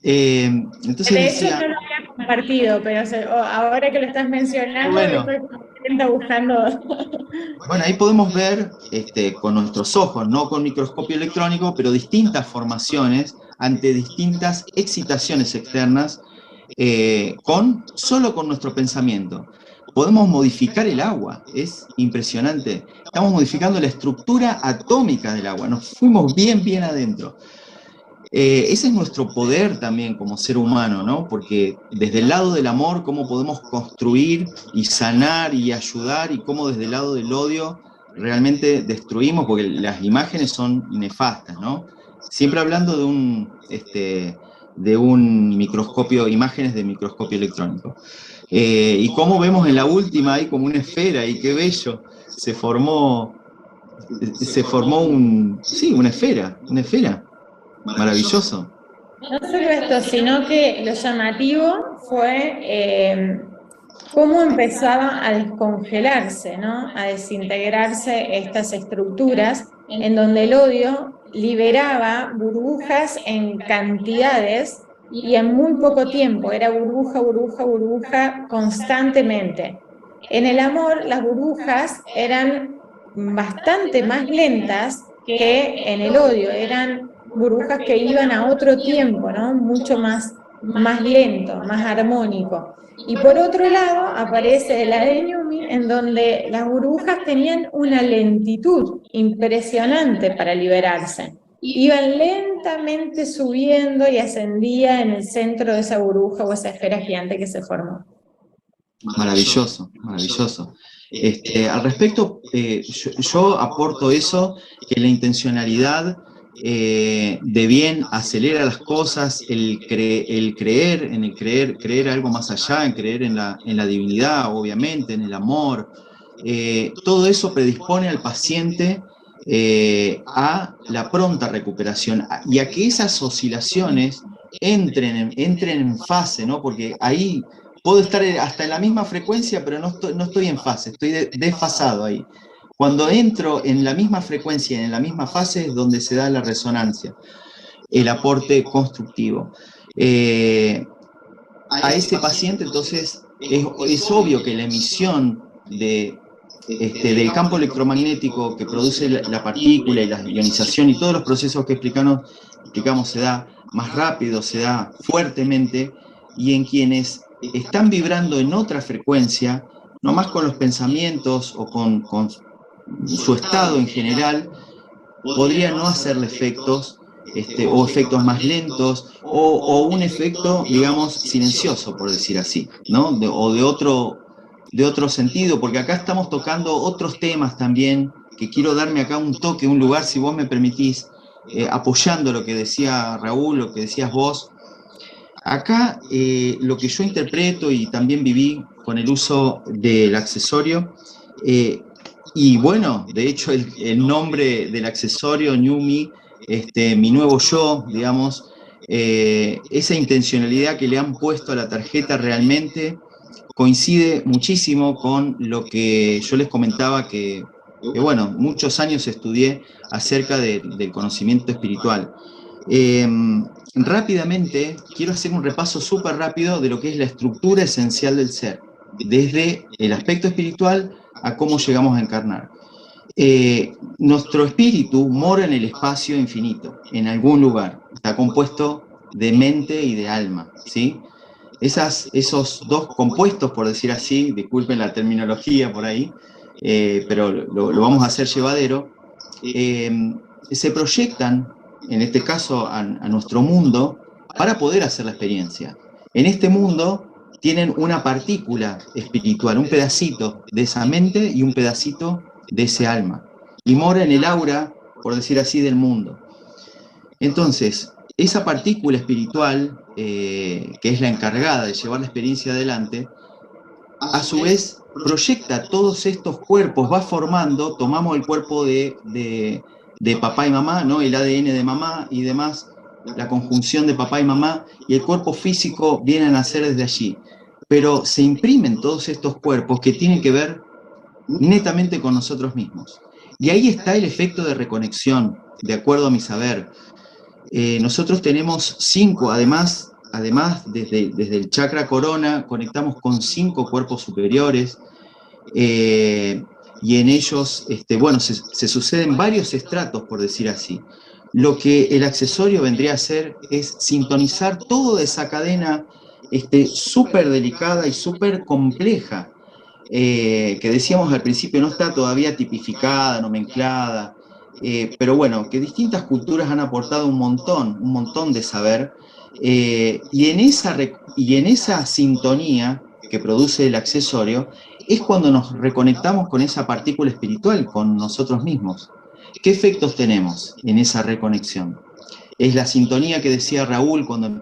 Entonces de decía, hecho no lo había compartido, pero ahora que lo estás mencionando, bueno, estoy buscando. Bueno, ahí podemos ver con nuestros ojos, no con microscopio electrónico, pero distintas formaciones ante distintas excitaciones externas, solo con nuestro pensamiento. Podemos modificar el agua, es impresionante. Estamos modificando la estructura atómica del agua, nos fuimos bien adentro. Ese es nuestro poder también como ser humano, ¿no? Porque desde el lado del amor, cómo podemos construir y sanar y ayudar, y cómo desde el lado del odio realmente destruimos, porque las imágenes son nefastas, ¿no? Siempre hablando de un microscopio, imágenes de microscopio electrónico. Y cómo vemos en la última ahí como una esfera, y qué bello, se formó una esfera. Maravilloso. No solo esto, sino que lo llamativo fue cómo empezaba a descongelarse, ¿no? A desintegrarse estas estructuras en donde el odio liberaba burbujas en cantidades y en muy poco tiempo, era burbuja constantemente. En el amor las burbujas eran bastante más lentas que en el odio, eran burbujas que iban a otro tiempo, ¿no? Mucho más lento, más armónico. Y por otro lado aparece la de Newman, en donde las burbujas tenían una lentitud impresionante para liberarse. Iban lentamente subiendo y ascendía en el centro de esa burbuja o esa esfera gigante que se formó. Maravilloso. Al respecto, yo aporto eso, que la intencionalidad de bien acelera las cosas, el creer algo más allá, en creer en la divinidad, obviamente, en el amor. Todo eso predispone al paciente a la pronta recuperación y a que esas oscilaciones entren en fase, ¿no? Porque ahí puedo estar hasta en la misma frecuencia, pero no estoy en fase, estoy desfasado ahí. Cuando entro en la misma frecuencia, en la misma fase, es donde se da la resonancia, el aporte constructivo. A ese paciente, entonces, es obvio que la emisión del campo electromagnético que produce la partícula y la ionización y todos los procesos que explicamos se da más rápido, se da fuertemente, y en quienes están vibrando en otra frecuencia, no más con los pensamientos o con su estado en general, podría no hacerle efectos, o efectos más lentos, o un efecto, digamos, silencioso, por decir así, ¿no? O de otro sentido, porque acá estamos tocando otros temas también, que quiero darme acá un toque, un lugar, si vos me permitís, apoyando lo que decía Raúl, lo que decías vos. Acá lo que yo interpreto y también viví con el uso del accesorio, y bueno, de hecho el nombre del accesorio, New Me, mi nuevo yo, digamos, esa intencionalidad que le han puesto a la tarjeta realmente coincide muchísimo con lo que yo les comentaba que bueno, muchos años estudié acerca del conocimiento espiritual. Rápidamente, quiero hacer un repaso súper rápido de lo que es la estructura esencial del ser, desde el aspecto espiritual a cómo llegamos a encarnar. Nuestro espíritu mora en el espacio infinito, en algún lugar. Está compuesto de mente y de alma, ¿sí? Esos dos compuestos, por decir así, disculpen la terminología por ahí, pero lo vamos a hacer llevadero, se proyectan en este caso a nuestro mundo, para poder hacer la experiencia. En este mundo tienen una partícula espiritual, un pedacito de esa mente y un pedacito de ese alma. Y mora en el aura, por decir así, del mundo. Entonces, esa partícula espiritual, que es la encargada de llevar la experiencia adelante, a su vez proyecta todos estos cuerpos, va formando, tomamos el cuerpo de papá y mamá, ¿no? El ADN de mamá y demás, la conjunción de papá y mamá, y el cuerpo físico viene a nacer desde allí. Pero se imprimen todos estos cuerpos que tienen que ver netamente con nosotros mismos. Y ahí está el efecto de reconexión, de acuerdo a mi saber. Nosotros tenemos 5, además desde el chakra corona, conectamos con 5 cuerpos superiores, y en ellos, bueno, se suceden varios estratos, por decir así. Lo que el accesorio vendría a hacer es sintonizar toda esa cadena súper delicada y súper compleja, que decíamos al principio no está todavía tipificada, nomenclada, pero bueno, que distintas culturas han aportado un montón de saber, y en esa sintonía que produce el accesorio es cuando nos reconectamos con esa partícula espiritual, con nosotros mismos. ¿Qué efectos tenemos en esa reconexión? Es la sintonía que decía Raúl cuando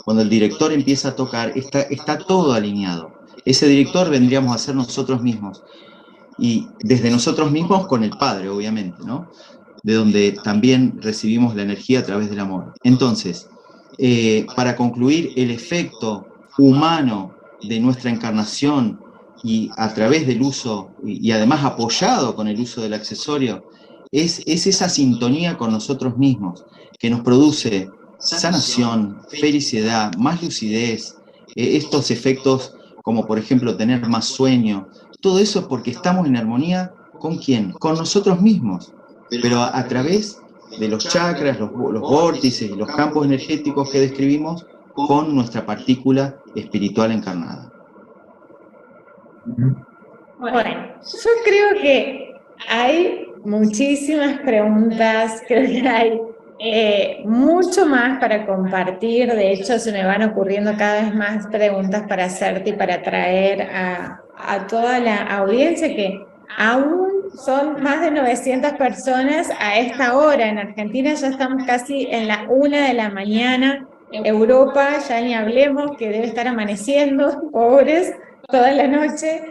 cuando el director empieza a tocar, está todo alineado. Ese director vendríamos a ser nosotros mismos. Y desde nosotros mismos con el Padre, obviamente, ¿no? De donde también recibimos la energía a través del amor. Entonces, para concluir, el efecto humano de nuestra encarnación y a través del uso, y además apoyado con el uso del accesorio, es esa sintonía con nosotros mismos que nos produce sanación, felicidad, más lucidez, estos efectos como por ejemplo tener más sueño. Todo eso es porque estamos en armonía ¿con quién? Con nosotros mismos, pero a través de los chakras, los vórtices y los campos energéticos que describimos con nuestra partícula espiritual encarnada. Bueno, yo creo que hay muchísimas preguntas, creo que hay mucho más para compartir. De hecho, se me van ocurriendo cada vez más preguntas para hacerte y para traer a toda la audiencia, que aún son más de 900 personas a esta hora. En Argentina ya estamos casi en la 1 de la mañana. Europa, ya ni hablemos, que debe estar amaneciendo, pobres, toda la noche.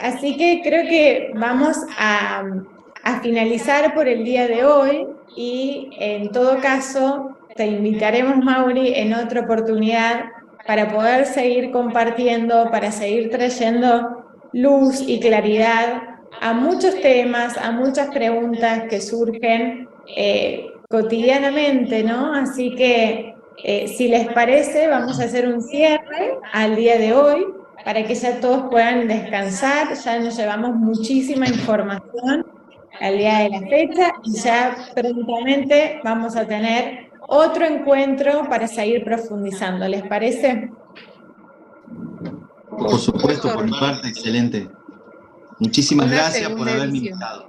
Así que creo que vamos a finalizar por el día de hoy, y en todo caso te invitaremos, Mauri, en otra oportunidad para poder seguir compartiendo, para seguir trayendo luz y claridad a muchos temas, a muchas preguntas que surgen cotidianamente, ¿no? Así que si les parece, vamos a hacer un cierre al día de hoy para que ya todos puedan descansar. Ya nos llevamos muchísima información al día de la fecha, y ya prontamente vamos a tener otro encuentro para seguir profundizando. ¿Les parece? Por supuesto, por mi parte, excelente. Muchísimas gracias por haberme invitado.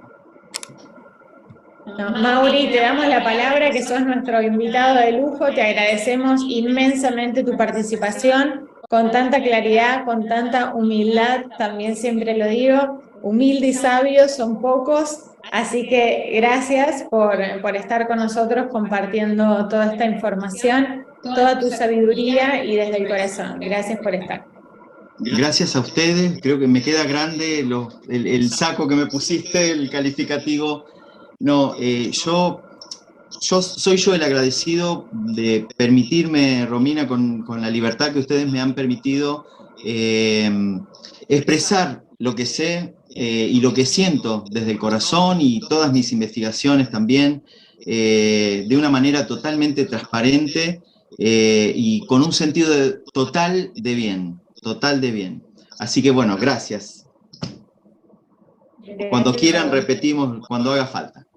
No, Mauri, te damos la palabra, que sos nuestro invitado de lujo. Te agradecemos inmensamente tu participación, con tanta claridad, con tanta humildad. También siempre lo digo, humilde y sabio son pocos. Así que gracias por estar con nosotros compartiendo toda esta información, toda tu sabiduría y desde el corazón. Gracias por estar. Gracias a ustedes, creo que me queda grande el saco que me pusiste, el calificativo. No, yo soy el agradecido de permitirme, Romina, con la libertad que ustedes me han permitido, expresar lo que sé y lo que siento desde el corazón, y todas mis investigaciones también, de una manera totalmente transparente, y con un sentido total de bien. Así que bueno, gracias. Cuando quieran repetimos, cuando haga falta.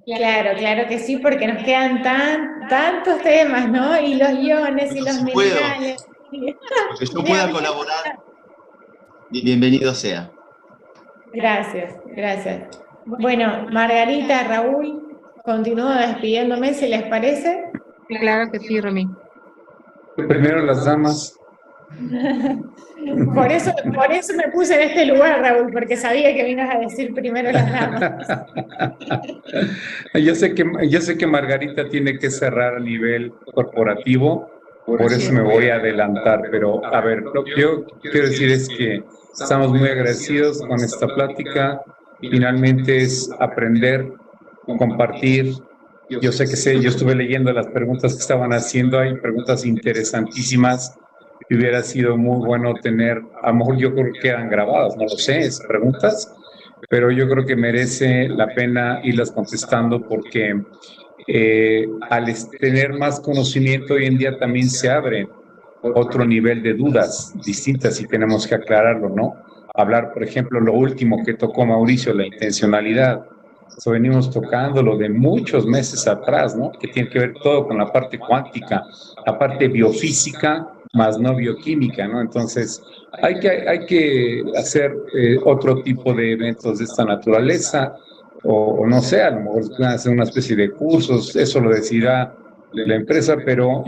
Claro que sí, porque nos quedan tantos temas, ¿no? Y los guiones y los minerales. Porque yo pueda colaborar, bienvenido sea. Gracias. Bueno, Margarita, Raúl, continúo despidiéndome, si les parece. Claro que sí, Romy. Primero las damas. Por eso me puse en este lugar, Raúl, porque sabía que me ibas a decir primero las damas. Yo sé que Margarita tiene que cerrar a nivel corporativo, por eso me voy a adelantar, pero a ver, lo que yo quiero decir es que estamos muy agradecidos con esta plática. Finalmente es aprender, compartir. Yo estuve leyendo las preguntas que estaban haciendo, hay preguntas interesantísimas. Hubiera sido muy bueno tener, a lo mejor yo creo que quedan grabadas, no lo sé, esas preguntas, pero yo creo que merece la pena irlas contestando porque al tener más conocimiento hoy en día también se abre otro nivel de dudas distintas y tenemos que aclararlo, ¿no? Hablar, por ejemplo, lo último que tocó Mauricio, la intencionalidad. Eso venimos tocándolo de muchos meses atrás, ¿no? Que tiene que ver todo con la parte cuántica, la parte biofísica, más no bioquímica, ¿no? Entonces, hay que hacer otro tipo de eventos de esta naturaleza, o no sé, a lo mejor hacer una especie de cursos, eso lo decidirá la empresa, pero